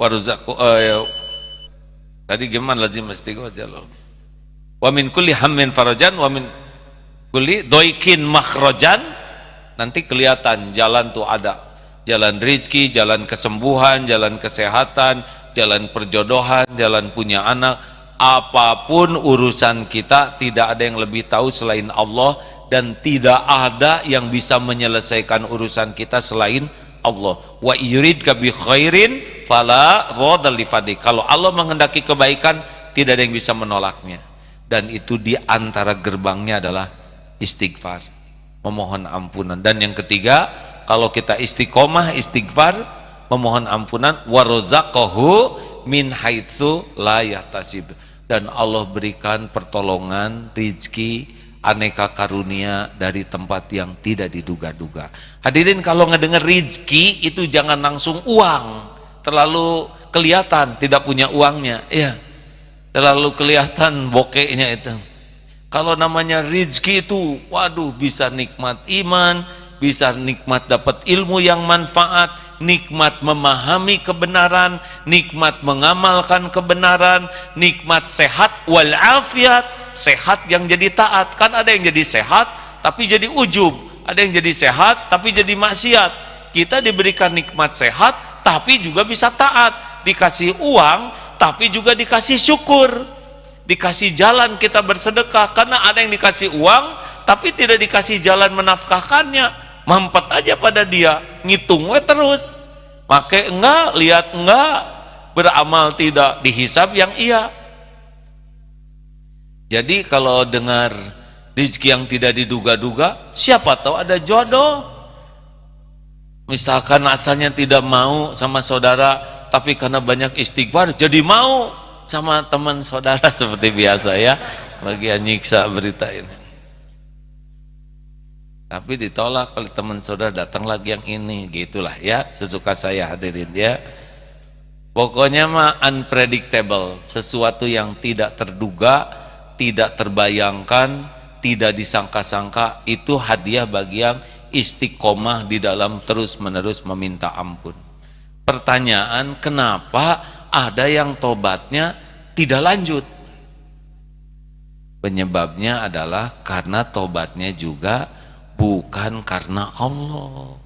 warzaqu tadi gimana lazim istighfar, wa min kulli hammin farajan wa min kulli doikin makhrajan. Nanti kelihatan jalan tuh ada, jalan rezeki, jalan kesembuhan, jalan kesehatan, jalan perjodohan, jalan punya anak. Apapun urusan kita, tidak ada yang lebih tahu selain Allah, dan tidak ada yang bisa menyelesaikan urusan kita selain Allah. Wa yuridka bi khairin fala radha li fadli. Kalau Allah menghendaki kebaikan, tidak ada yang bisa menolaknya. Dan itu di antara gerbangnya adalah istighfar, memohon ampunan. Dan yang ketiga, kalau kita istiqomah istighfar, memohon ampunan, warzaqahu min haitsu la yahtasib. Dan Allah berikan pertolongan, rizki, aneka karunia dari tempat yang tidak diduga-duga. Hadirin, kalau ngedenger rizki itu jangan langsung uang, terlalu kelihatan tidak punya uangnya, ya, terlalu kelihatan bokehnya itu. Kalau namanya rizki itu, waduh, bisa nikmat iman, bisa nikmat dapat ilmu yang manfaat, nikmat memahami kebenaran, nikmat mengamalkan kebenaran, nikmat sehat wal afiat, sehat yang jadi taat. Kan ada yang jadi sehat tapi jadi ujub, ada yang jadi sehat tapi jadi maksiat. Kita diberikan nikmat sehat tapi juga bisa taat, dikasih uang tapi juga dikasih syukur, dikasih jalan kita bersedekah. Karena ada yang dikasih uang tapi tidak dikasih jalan menafkahkannya, mampet aja pada dia, ngitung we terus, pakai enggak, lihat enggak, beramal tidak, dihisab yang iya. Jadi kalau dengar rezeki yang tidak diduga-duga, siapa tahu ada jodoh. Misalkan asalnya tidak mau sama saudara, tapi karena banyak istighfar jadi mau sama teman saudara, seperti biasa ya, bagi nyiksa berita ini. Tapi ditolak kalau teman saudara datang lagi yang ini, gitulah ya, sesuka saya hadirin ya. Pokoknya mah unpredictable, sesuatu yang tidak terduga, tidak terbayangkan, tidak disangka-sangka, itu hadiah bagi yang istiqomah di dalam terus-menerus meminta ampun. Pertanyaan, kenapa ada yang tobatnya tidak lanjut? Penyebabnya adalah karena tobatnya juga bukan karena Allah,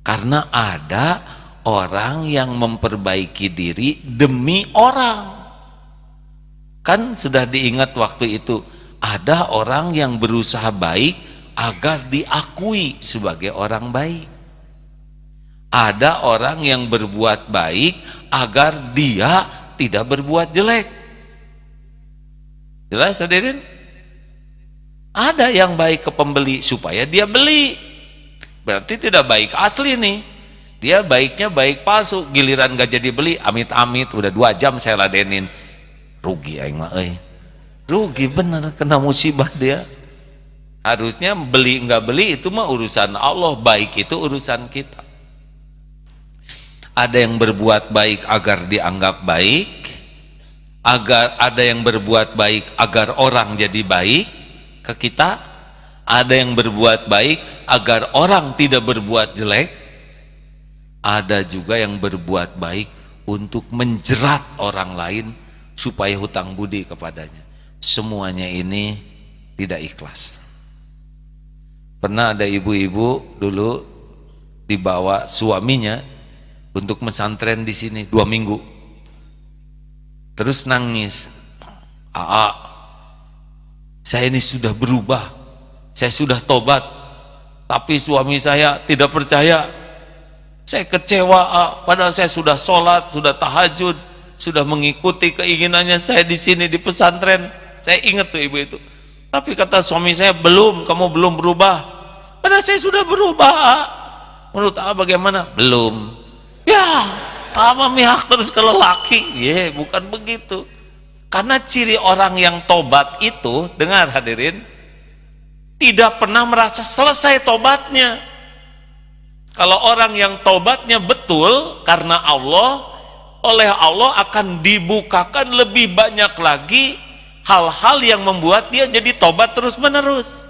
karena ada orang yang memperbaiki diri demi orang. Kan sudah diingat waktu itu, ada orang yang berusaha baik agar diakui sebagai orang baik, ada orang yang berbuat baik agar dia tidak berbuat jelek. Jelas hadirin? Ada yang baik ke pembeli supaya dia beli, berarti tidak baik asli nih, dia baiknya baik palsu. Giliran gak jadi beli, amit-amit udah 2 jam saya ladenin, rugi aing mah rugi bener, kena musibah dia. Harusnya beli nggak beli itu mah urusan Allah, baik itu urusan kita. Ada yang berbuat baik agar dianggap baik, agar ada yang berbuat baik agar orang jadi baik ke kita, ada yang berbuat baik agar orang tidak berbuat jelek, ada juga yang berbuat baik untuk menjerat orang lain supaya hutang budi kepadanya. Semuanya ini tidak ikhlas. Pernah ada ibu-ibu dulu dibawa suaminya untuk pesantren di sini 2 minggu, terus nangis, saya ini sudah berubah, saya sudah tobat, tapi suami saya tidak percaya. Saya kecewa, padahal saya sudah sholat, sudah tahajud, sudah mengikuti keinginannya saya di sini di pesantren. Saya ingat tuh ibu itu. Tapi kata suami saya, belum, kamu belum berubah. Padahal saya sudah berubah. Menurut bagaimana? Belum. Ya, apa mihak terus ke lelaki? Bukan begitu. Karena ciri orang yang tobat itu, dengar hadirin, tidak pernah merasa selesai tobatnya. Kalau orang yang tobatnya betul karena Allah, oleh Allah akan dibukakan lebih banyak lagi hal-hal yang membuat dia jadi tobat terus-menerus.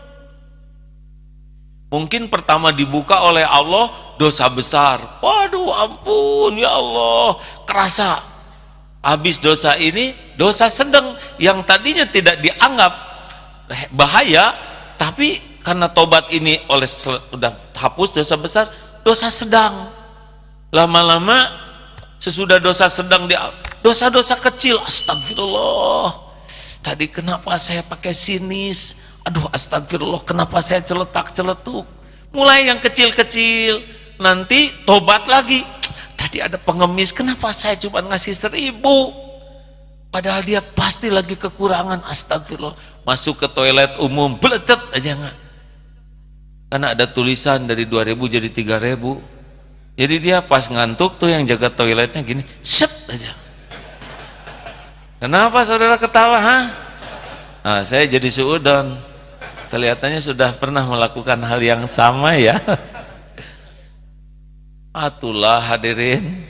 Mungkin pertama dibuka oleh Allah dosa besar. Waduh, ampun ya Allah, kerasa. Habis dosa ini dosa sedang yang tadinya tidak dianggap bahaya, tapi karena tobat ini oleh sudah hapus dosa besar, dosa sedang. Lama-lama sesudah dosa sedang dosa-dosa kecil, astagfirullah. Tadi kenapa saya pakai sinis? Aduh, astagfirullah, kenapa saya celetak-celetuk? Mulai yang kecil-kecil, nanti tobat lagi. Tadi ada pengemis, kenapa saya cuma ngasih 1.000? Padahal dia pasti lagi kekurangan, astagfirullah. Masuk ke toilet umum, belecet aja nggak? Karena ada tulisan dari 2.000 jadi 3.000. Jadi dia pas ngantuk tuh yang jaga toiletnya gini, set aja. Kenapa saudara ketawa? Nah, saya jadi suudon. Kelihatannya sudah pernah melakukan hal yang sama ya. Atulah hadirin,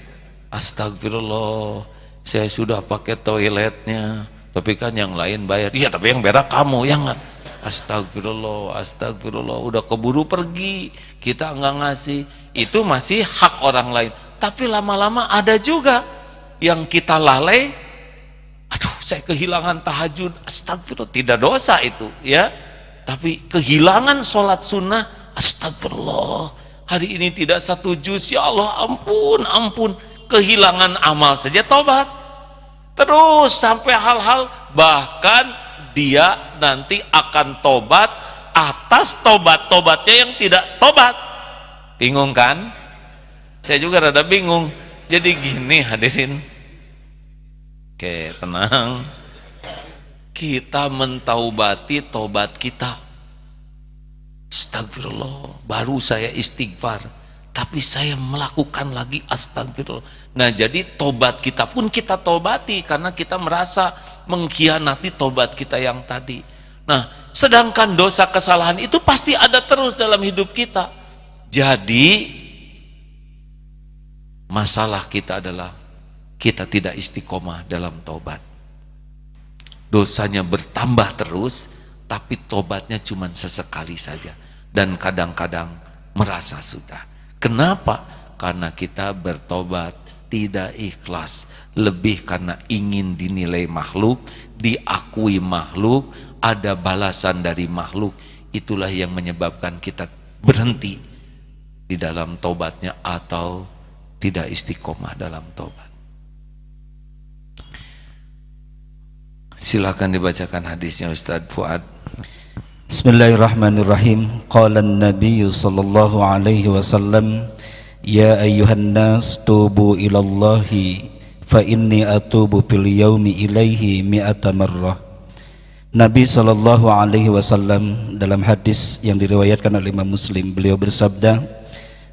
astagfirullah, saya sudah pakai toiletnya, tapi kan yang lain bayar. Iya, tapi yang berak kamu, ya nggak? Astagfirullah, astagfirullah, udah keburu pergi, kita nggak ngasih. Itu masih hak orang lain. Tapi lama-lama ada juga yang kita lalai. Aduh, saya kehilangan tahajud, astagfirullah, tidak dosa itu, ya. Tapi kehilangan sholat sunnah, astagfirullah. Hari ini tidak 1 juz, ya Allah, ampun, ampun. Kehilangan amal saja tobat. Terus sampai hal-hal, bahkan dia nanti akan tobat atas tobat-tobatnya yang tidak tobat. Bingung kan? Saya juga rada bingung. Jadi gini hadirin. Oke, tenang. Kita mentaubati tobat kita. Astagfirullah, baru saya istighfar, tapi saya melakukan lagi astagfirullah. Nah, jadi tobat kita pun kita tobati karena kita merasa mengkhianati tobat kita yang tadi. Nah, sedangkan dosa kesalahan itu pasti ada terus dalam hidup kita. Jadi masalah kita adalah kita tidak istiqomah dalam tobat. Dosanya bertambah terus, tapi tobatnya cuma sesekali saja, dan kadang-kadang merasa sudah. Kenapa? Karena kita bertobat tidak ikhlas, lebih karena ingin dinilai makhluk, diakui makhluk, ada balasan dari makhluk. Itulah yang menyebabkan kita berhenti di dalam tobatnya atau tidak istiqomah dalam tobat. Silakan dibacakan hadisnya Ustadz Fuad. Bismillahirrahmanirrahim. Qala an-nabiy sallallahu alaihi wasallam, ya ayyuhan nas tubu ilallahi fa inni atubu fil yaumi ilaihi mi'ata marrah. Nabi sallallahu alaihi wasallam dalam hadis yang diriwayatkan oleh Imam Muslim, beliau bersabda,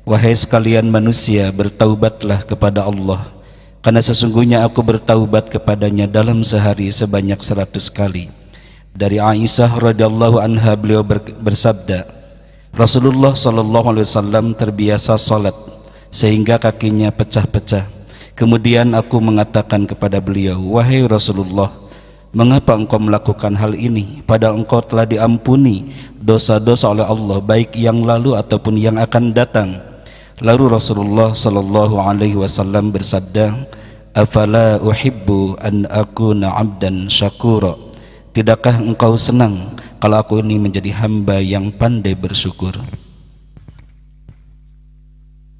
wahai sekalian manusia, bertaubatlah kepada Allah, karena sesungguhnya aku bertaubat kepadanya dalam sehari sebanyak 100 kali. Dari Aisyah radhiyallahu anha, beliau bersabda, Rasulullah sallallahu alaihi wasallam terbiasa salat sehingga kakinya pecah-pecah. Kemudian aku mengatakan kepada beliau, wahai Rasulullah, mengapa engkau melakukan hal ini padahal engkau telah diampuni dosa-dosa oleh Allah, baik yang lalu ataupun yang akan datang? Lalu Rasulullah sallallahu alaihi wasallam bersabda, afala uhibbu an akuna 'abdan syakura. Tidakkah engkau senang kalau aku ini menjadi hamba yang pandai bersyukur?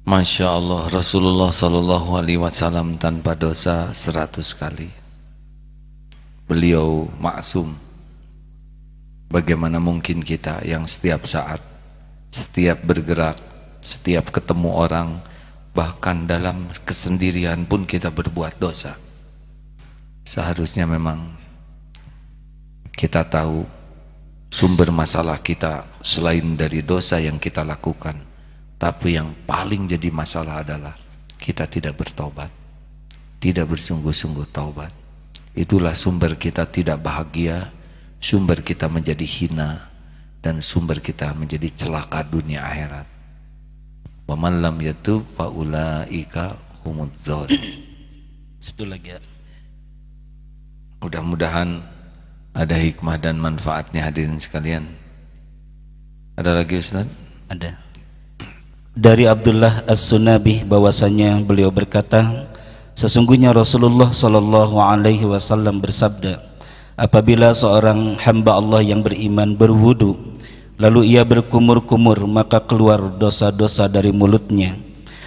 Masya Allah, Rasulullah Sallallahu Alaihi Wasallam tanpa dosa 100 kali. Beliau maksum. Bagaimana mungkin kita yang setiap saat, setiap bergerak, setiap ketemu orang, bahkan dalam kesendirian pun kita berbuat dosa. Seharusnya memang kita tahu sumber masalah kita selain dari dosa yang kita lakukan, tapi yang paling jadi masalah adalah kita tidak bertobat, tidak bersungguh-sungguh taubat. Itulah sumber kita tidak bahagia, sumber kita menjadi hina, dan sumber kita menjadi celaka dunia akhirat. Wa man lam yatub fa ulaika humudz zalimun. Satu lagi ya. Mudah-mudahan ada hikmah dan manfaatnya hadirin sekalian. Ada lagi Ustaz? Ada. Dari Abdullah As-Sunabih bahwasanya beliau berkata, sesungguhnya Rasulullah sallallahu alaihi wasallam bersabda, apabila seorang hamba Allah yang beriman berwudu lalu ia berkumur-kumur, maka keluar dosa-dosa dari mulutnya.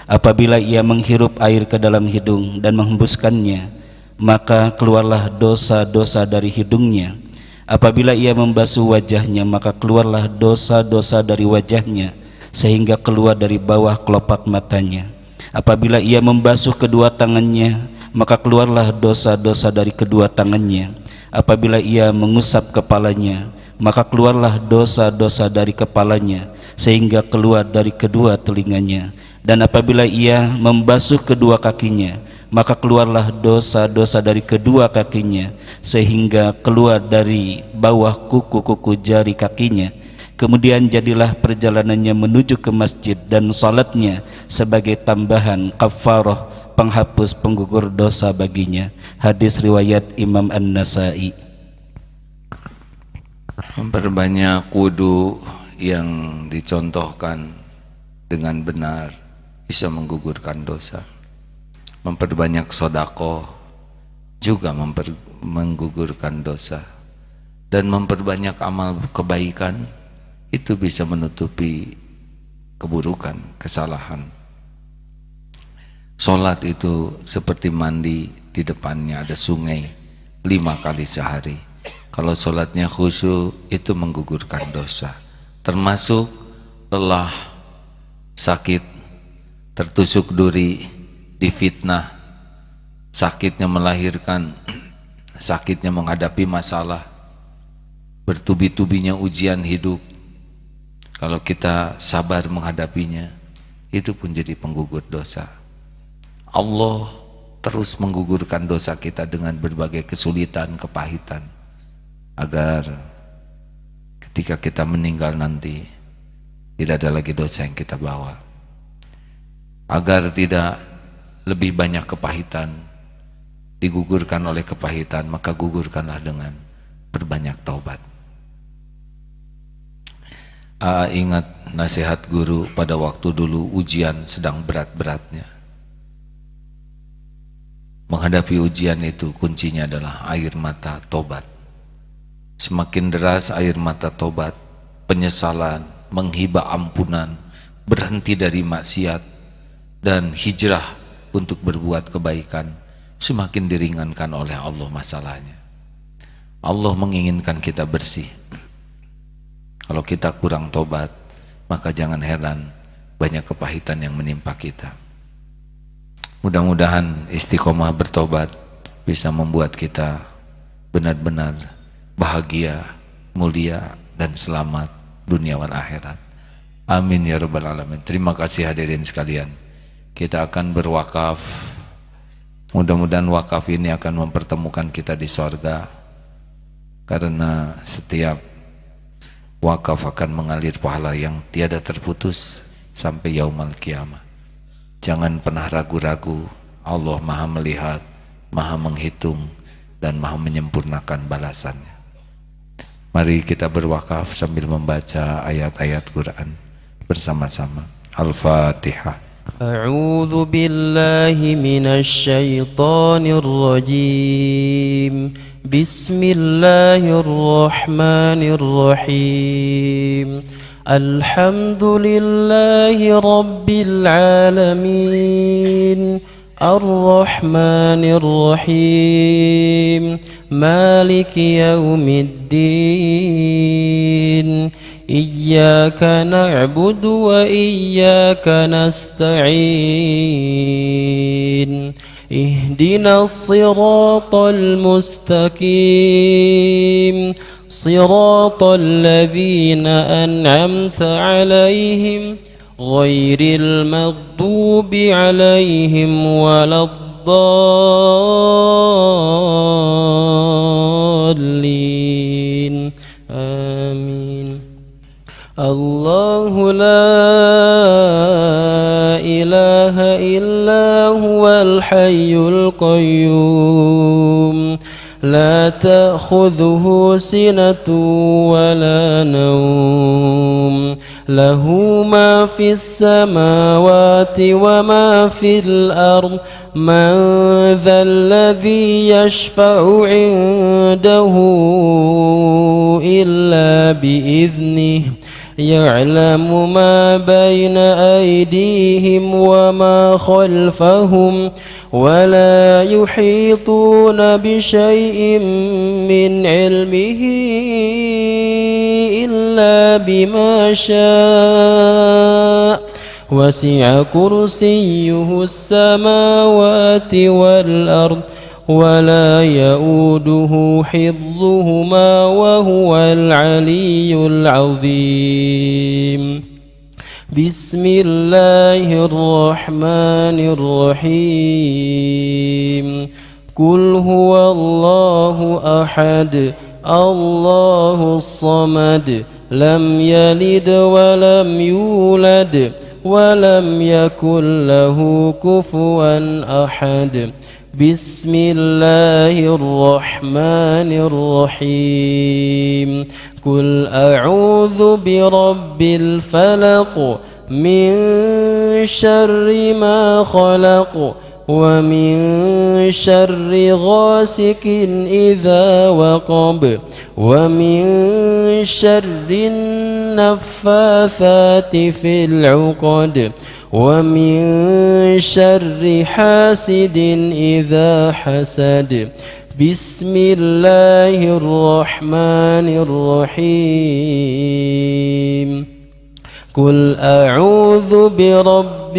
Apabila ia menghirup air ke dalam hidung dan menghembuskannya, maka keluarlah dosa-dosa dari hidungnya. Apabila ia membasuh wajahnya, maka keluarlah dosa-dosa dari wajahnya sehingga keluar dari bawah kelopak matanya. Apabila ia membasuh kedua tangannya, maka keluarlah dosa-dosa dari kedua tangannya. Apabila ia mengusap kepalanya, maka keluarlah dosa-dosa dari kepalanya sehingga keluar dari kedua telinganya. Dan apabila ia membasuh kedua kakinya, maka keluarlah dosa-dosa dari kedua kakinya sehingga keluar dari bawah kuku-kuku jari kakinya. Kemudian jadilah perjalanannya menuju ke masjid dan salatnya sebagai tambahan kafarah, penghapus penggugur dosa baginya. Hadis riwayat Imam An-Nasai. Memperbanyak wudu yang dicontohkan dengan benar bisa menggugurkan dosa. Memperbanyak sedekah juga menggugurkan dosa, dan memperbanyak amal kebaikan itu bisa menutupi keburukan, kesalahan. Sholat itu seperti mandi, di depannya ada sungai 5 kali sehari. Kalau sholatnya khusyuk itu menggugurkan dosa, termasuk lelah, sakit, tertusuk duri, difitnah, sakitnya melahirkan, sakitnya menghadapi masalah, bertubi-tubinya ujian hidup. Kalau kita sabar menghadapinya, itu pun jadi penggugur dosa. Allah terus menggugurkan dosa kita dengan berbagai kesulitan, kepahitan, agar ketika kita meninggal nanti tidak ada lagi dosa yang kita bawa. Agar tidak lebih banyak kepahitan digugurkan oleh kepahitan, maka gugurkanlah dengan berbanyak taubat. Ingat nasihat guru pada waktu dulu ujian sedang berat-beratnya. Menghadapi ujian itu kuncinya adalah air mata tobat. Semakin deras air mata tobat, penyesalan, menghibah ampunan, berhenti dari maksiat, dan hijrah untuk berbuat kebaikan, semakin diringankan oleh Allah masalahnya. Allah menginginkan kita bersih. Kalau kita kurang tobat, maka jangan heran banyak kepahitan yang menimpa kita. Mudah-mudahan istiqomah bertobat bisa membuat kita benar-benar bahagia, mulia, dan selamat dunia dan akhirat. Amin ya rabbal alamin. Terima kasih hadirin sekalian. Kita akan berwakaf. Mudah-mudahan wakaf ini akan mempertemukan kita di sorga, karena setiap wakaf akan mengalir pahala yang tiada terputus sampai yaumul kiamah. Jangan pernah ragu-ragu, Allah maha melihat, maha menghitung, dan maha menyempurnakan balasannya. Mari kita berwakaf sambil membaca ayat-ayat Quran bersama-sama. Al-Fatihah. A'udzu billahi minasy syaithanir rajim. Bismillahirrahmanirrahim. Alhamdulillahi rabbil alamin. Ar-Rahmanir Rahim. Maliki yaumiddin. Iyyaka na'budu wa iyyaka nasta'in. Ihdinas siratal mustaqim. Siratal ladzina an'amta 'alaihim ghairil maghdubi 'alaihim waladdallin. Amin. Allahu la ilaha illa huwal hayyul qayyum. لا تأخذه سنة ولا نوم له ما في السماوات وما في الأرض من ذا الذي يشفع عنده إلا بإذنه يعلم ما بين أيديهم وما خلفهم ولا يحيطون بشيء من علمه إلا بما شاء وسع كرسيه السماوات والأرض ولا يؤوده حفظهما وهو العلي العظيم بسم الله الرحمن الرحيم قل هو الله أحد الله الصمد لم يلد ولم يولد ولم يكن له كفوا أحد بسم الله الرحمن الرحيم قل أعوذ برب الفلق من شر ما خلق ومن شر غاسق إذا وقب ومن شر النفاثات في العقد ومن شر حاسد إذا حسد بسم الله الرحمن الرحيم قل أعوذ برب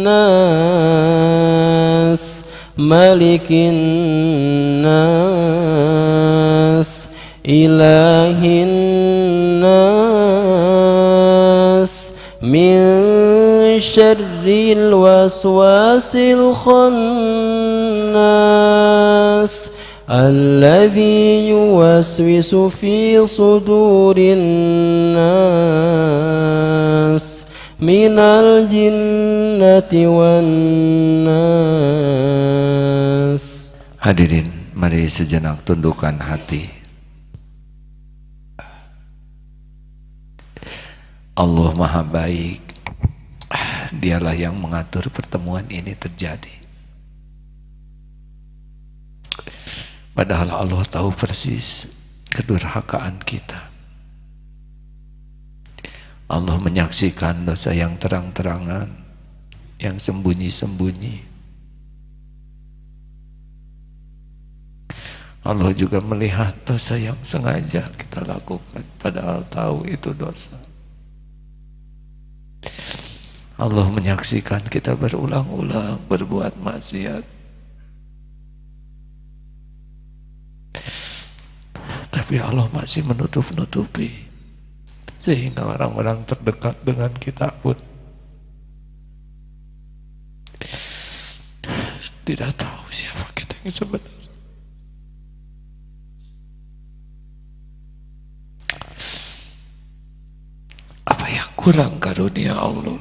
الناس ملك الناس إله الناس من شر الوسواس الخناس الذي يوسوس في صدور الناس من الجنة والناس. Hadirin, mari sejenak tundukkan hati. Allah Maha Baik. Dialah yang mengatur pertemuan ini terjadi. Padahal Allah tahu persis kedurhakaan kita. Allah menyaksikan dosa yang terang-terangan, yang sembunyi-sembunyi. Allah juga melihat dosa yang sengaja kita lakukan, padahal tahu itu dosa. Allah menyaksikan kita berulang-ulang berbuat maksiat, tapi Allah masih menutup-nutupi, sehingga orang-orang terdekat dengan kita pun tidak tahu siapa kita yang sebenarnya. Apa yang kurang karunia Allah,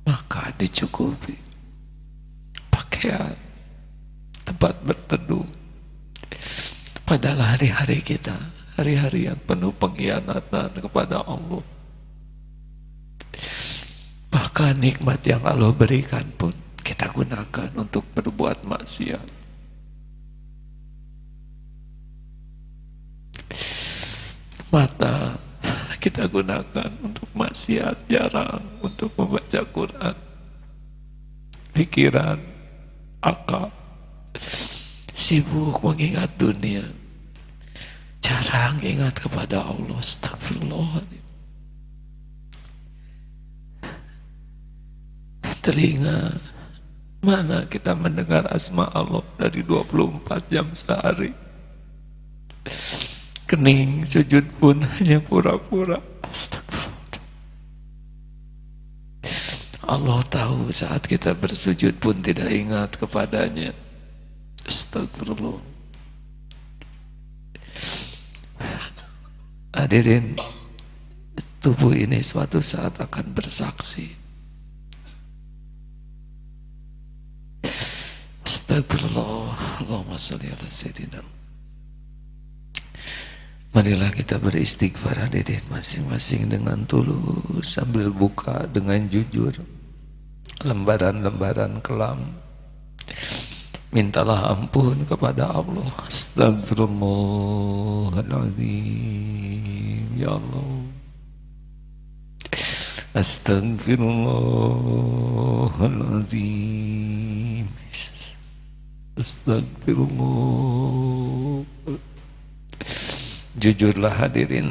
maka dicukupi. Pakaian, tempat berteduh. Padahal hari-hari kita, hari-hari yang penuh pengkhianatan kepada Allah. Bahkan nikmat yang Allah berikan pun kita gunakan untuk berbuat maksiat. Mata kita gunakan untuk maksiat, jarang untuk membaca Quran. Pikiran, akal sibuk mengingat dunia, jarang ingat kepada Allah. Astagfirullahaladzim. Telinga, mana kita mendengar asma Allah dari 24 jam sehari. Kening sujud pun hanya pura-pura. Astagfirullah. Allah tahu saat kita bersujud pun tidak ingat kepadanya. Astagfirullah. Hadirin, tubuh ini suatu saat akan bersaksi. Astagfirullah. Astagfirullah. Allahumma salli ala sayyidina. Marilah kita beristighfar hadirin masing-masing dengan tulus sambil buka dengan jujur lembaran-lembaran kelam. Mintalah ampun kepada Allah. Astagfirullahaladzim. Ya Allah. Astagfirullahaladzim. Astagfirullah. Jujurlah hadirin,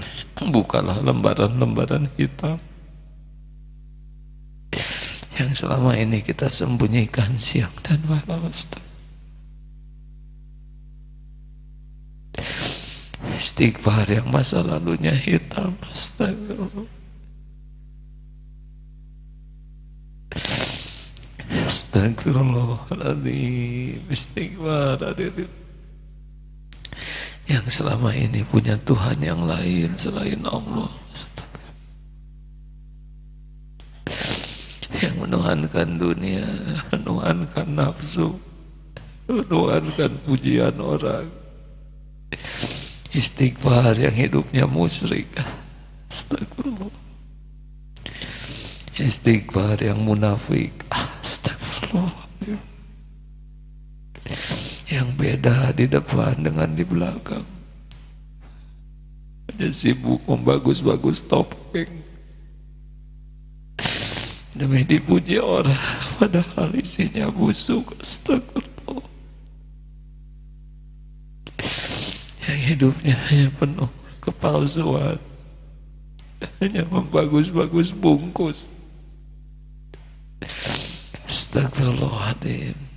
bukalah lembaran-lembaran hitam yang selama ini kita sembunyikan siang dan malam. Istighfar yang masa lalunya hitam. Astagfirullah. Astagfirullahaladzim. Istighfar hadirin yang selama ini punya Tuhan yang lain selain Allah, yang menuhankan dunia, menuhankan nafsu, menuhankan pujian orang. Istighfar yang hidupnya musyrik. Astagfirullah. Istighfar yang munafik. Astagfirullah. Yang beda di depan dengan di belakang, hanya sibuk membagus-bagus topeng demi dipuji orang, padahal isinya busuk. Astagfirullah. Yang hidupnya hanya penuh kepalsuan, hanya membagus-bagus bungkus. Astagfirullahaladzim.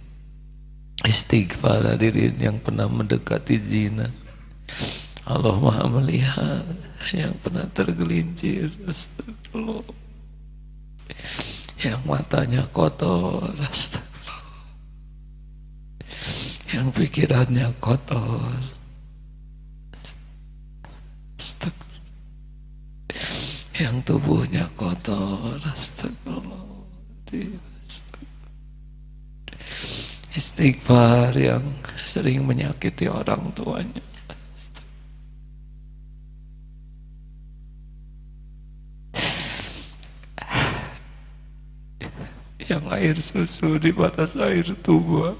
Istighfar hadirin yang pernah mendekati zina. Allah Maha melihat. Yang pernah tergelincir. Astagfirullah. Yang matanya kotor. Astagfirullah. Yang pikirannya kotor. Astagfirullah. Yang tubuhnya kotor. Astagfirullah. Istighfar yang sering menyakiti orang tuanya. Yang air susu di batas air tua.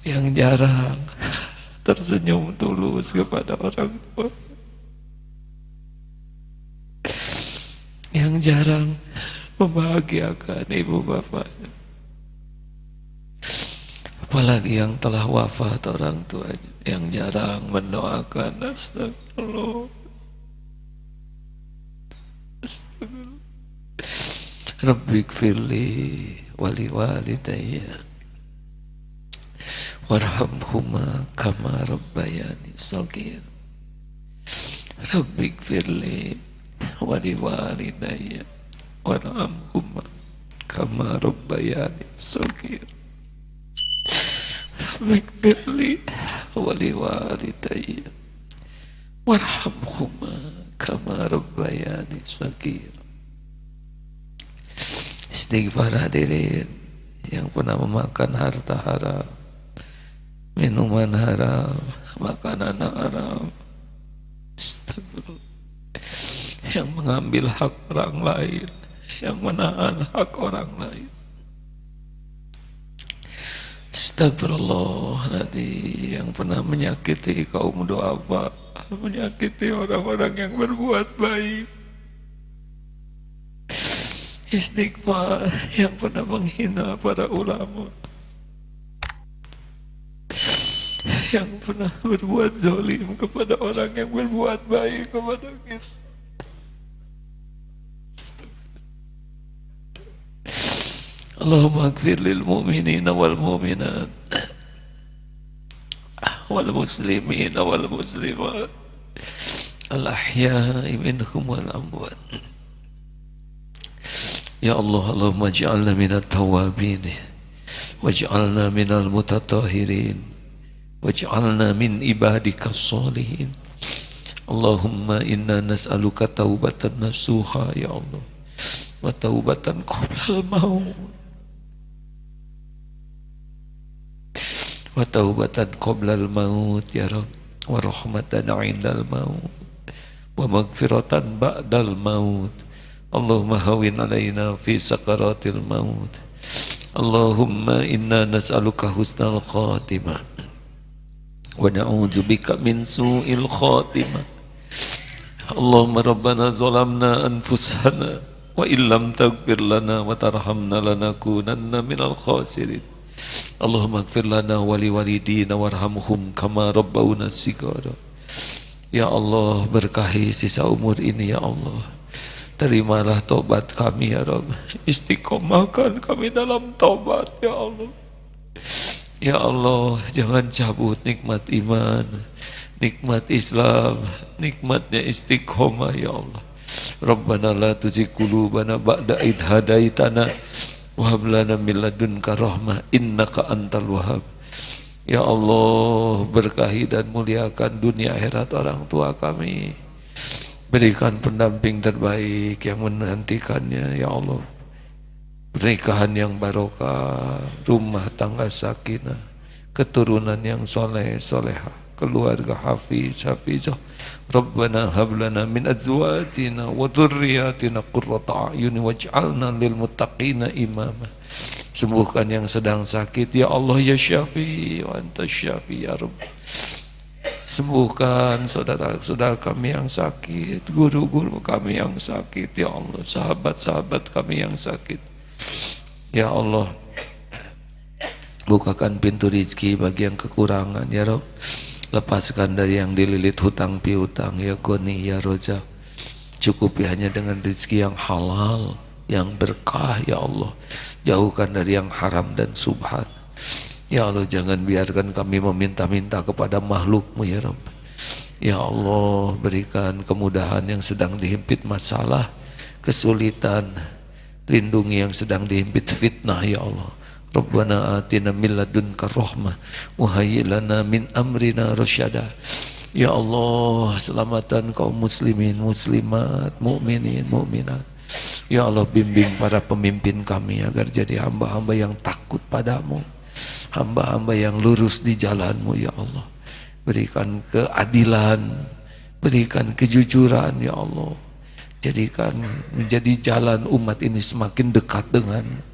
Yang jarang tersenyum tulus kepada orang tua. Yang jarang membahagiakan ibu bapaknya. Apalagi yang telah wafat orang tuanya, yang jarang mendoakan. Astagfirullah. Astagfirullah. Rabbighfirli wali walidayya warhamhuma kama rabbayani shaghir. Rabbighfirli wali walidayya warhamhuma kama rabbayani shaghir. Rabbighfirli wali walidayya warhamhuma kama rabbayani shaghir. Istighfar hadirin yang pernah memakan harta haram, minuman haram, makanan haram. Astagfirullah. Yang mengambil hak orang lain, yang menahan hak orang lain. Astagfirullah. Nanti yang pernah menyakiti kaum du'afa, menyakiti orang-orang yang berbuat baik. Istighfar yang pernah menghina para ulama, yang pernah berbuat zalim kepada orang yang berbuat baik kepada kita. Allahumma ighfir lil mu'minina wal mu'minat wal muslimina wal muslimat al ahya'i minhum wal amwat. Ya Allah, Allahumma ij'alna minat tawabin waj'alna minal mutatahirin waj'alna min ibadikas sholihin. Allahumma inna nas'aluka taubatan nasuha ya Allah wa taubatan qoblal maut wa taubatan qoblal maut ya Rabb, wa rahmatan 'indal maut, wa maghfiratan ba'dal maut. Allahumma hawin alaina fi sakaratil maut. Allahumma inna nas'aluka husnal khatimah wa na'udzubika min su'il khatimah. Allahumma rabbana zalamna anfusana wa illam taghfir lana wa tarhamna lanakunanna minal khasirin. Allahumma ighfir lana wa liwalidina warhamhum kama rabbawna shighara. Ya Allah, berkahi sisa umur ini ya Allah. Terimalah tobat kami ya Rabb. Istiqomahkan kami dalam tobat ya Allah. Ya Allah, jangan cabut nikmat iman, nikmat Islam, nikmatnya istiqomah ya Allah. Rabbana la tuzigh qulubana ba'da idh hadaitana wa hab lana min ladunka rahmah innaka antal wahhab. Ya Allah, berkahi dan muliakan dunia akhirat orang tua kami. Berikan pendamping terbaik yang menantikannya ya Allah. Pernikahan yang barokah, rumah tangga sakinah, keturunan yang soleh solehah, keluarga hafiz hafizah. Rabbana hab lana min azwajina wa dhurriyyatina qurrata a'yun waj'alna lil muttaqina imama. Sembuhkan yang sedang sakit ya Allah ya Syafi wa anta Syafi ya Rabb. Sembuhkan saudara-saudara kami yang sakit, guru-guru kami yang sakit ya Allah, sahabat-sahabat kami yang sakit ya Allah. Bukakan pintu rizki bagi yang kekurangan ya Rabb. Lepaskan dari yang dililit hutang piutang ya Goni ya Roza. Cukupi hanya dengan rizki yang halal, yang berkah ya Allah. Jauhkan dari yang haram dan subhat ya Allah. Jangan biarkan kami meminta-minta kepada makhluk-Mu ya Rabb. Ya Allah, berikan kemudahan yang sedang dihimpit masalah, kesulitan. Lindungi yang sedang dihimpit fitnah ya Allah. Rabbana atina min ladunka rahmah wa hayyi lana min amrina rasyada. Ya Allah, selamatkan kaum muslimin, muslimat, mukminin, mukminat. Ya Allah, bimbing para pemimpin kami agar jadi hamba-hamba yang takut padamu, hamba-hamba yang lurus di jalan-Mu ya Allah. Berikan keadilan, berikan kejujuran ya Allah. Jadikan menjadi jalan umat ini semakin dekat dengan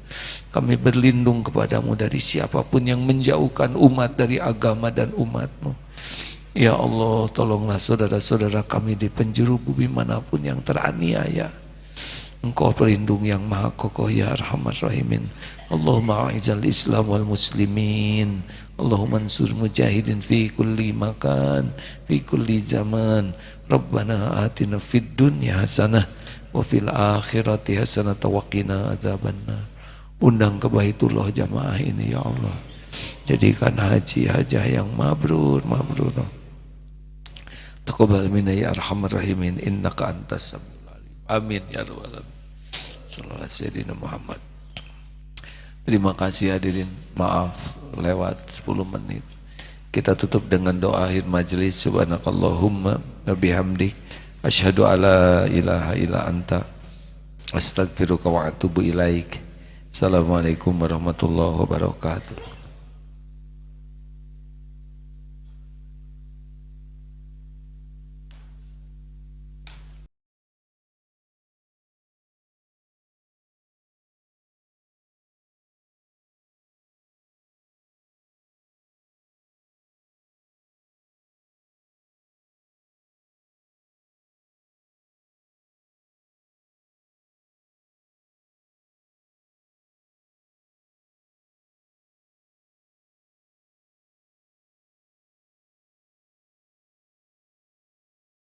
kami. Berlindung kepadamu dari siapapun yang menjauhkan umat dari agama dan umat-Mu. Ya Allah, tolonglah saudara-saudara kami di penjuru bumi manapun yang teraniaya. Engkau pelindung yang maha kokoh ya Arhamar Rahimin. Allahumma a'izal Islam wal muslimin. Allahumma ansur mujahidin fi kulli makan, fi kulli zaman. Rabbana atina fid dunya hasanah wa fil akhirati hasanah wa qina adzabannar. Undang ke Baitullah jamaah ini ya Allah. Jadikan haji hajah yang mabrur mabrur. Taqabbal minna ya Arhamar Rahimin innaka antas samiul alim. Amin ya rabbal alamin. Sallallahu alaihi sayyidina Muhammad. Terima kasih hadirin. Maaf lewat 10 menit. Kita tutup dengan doa akhir majelis. Subhanakallahumma wa bihamdik asyhadu alla ilaha illa anta astaghfiruka wa atubu ilaik. Assalamualaikum warahmatullahi wabarakatuh.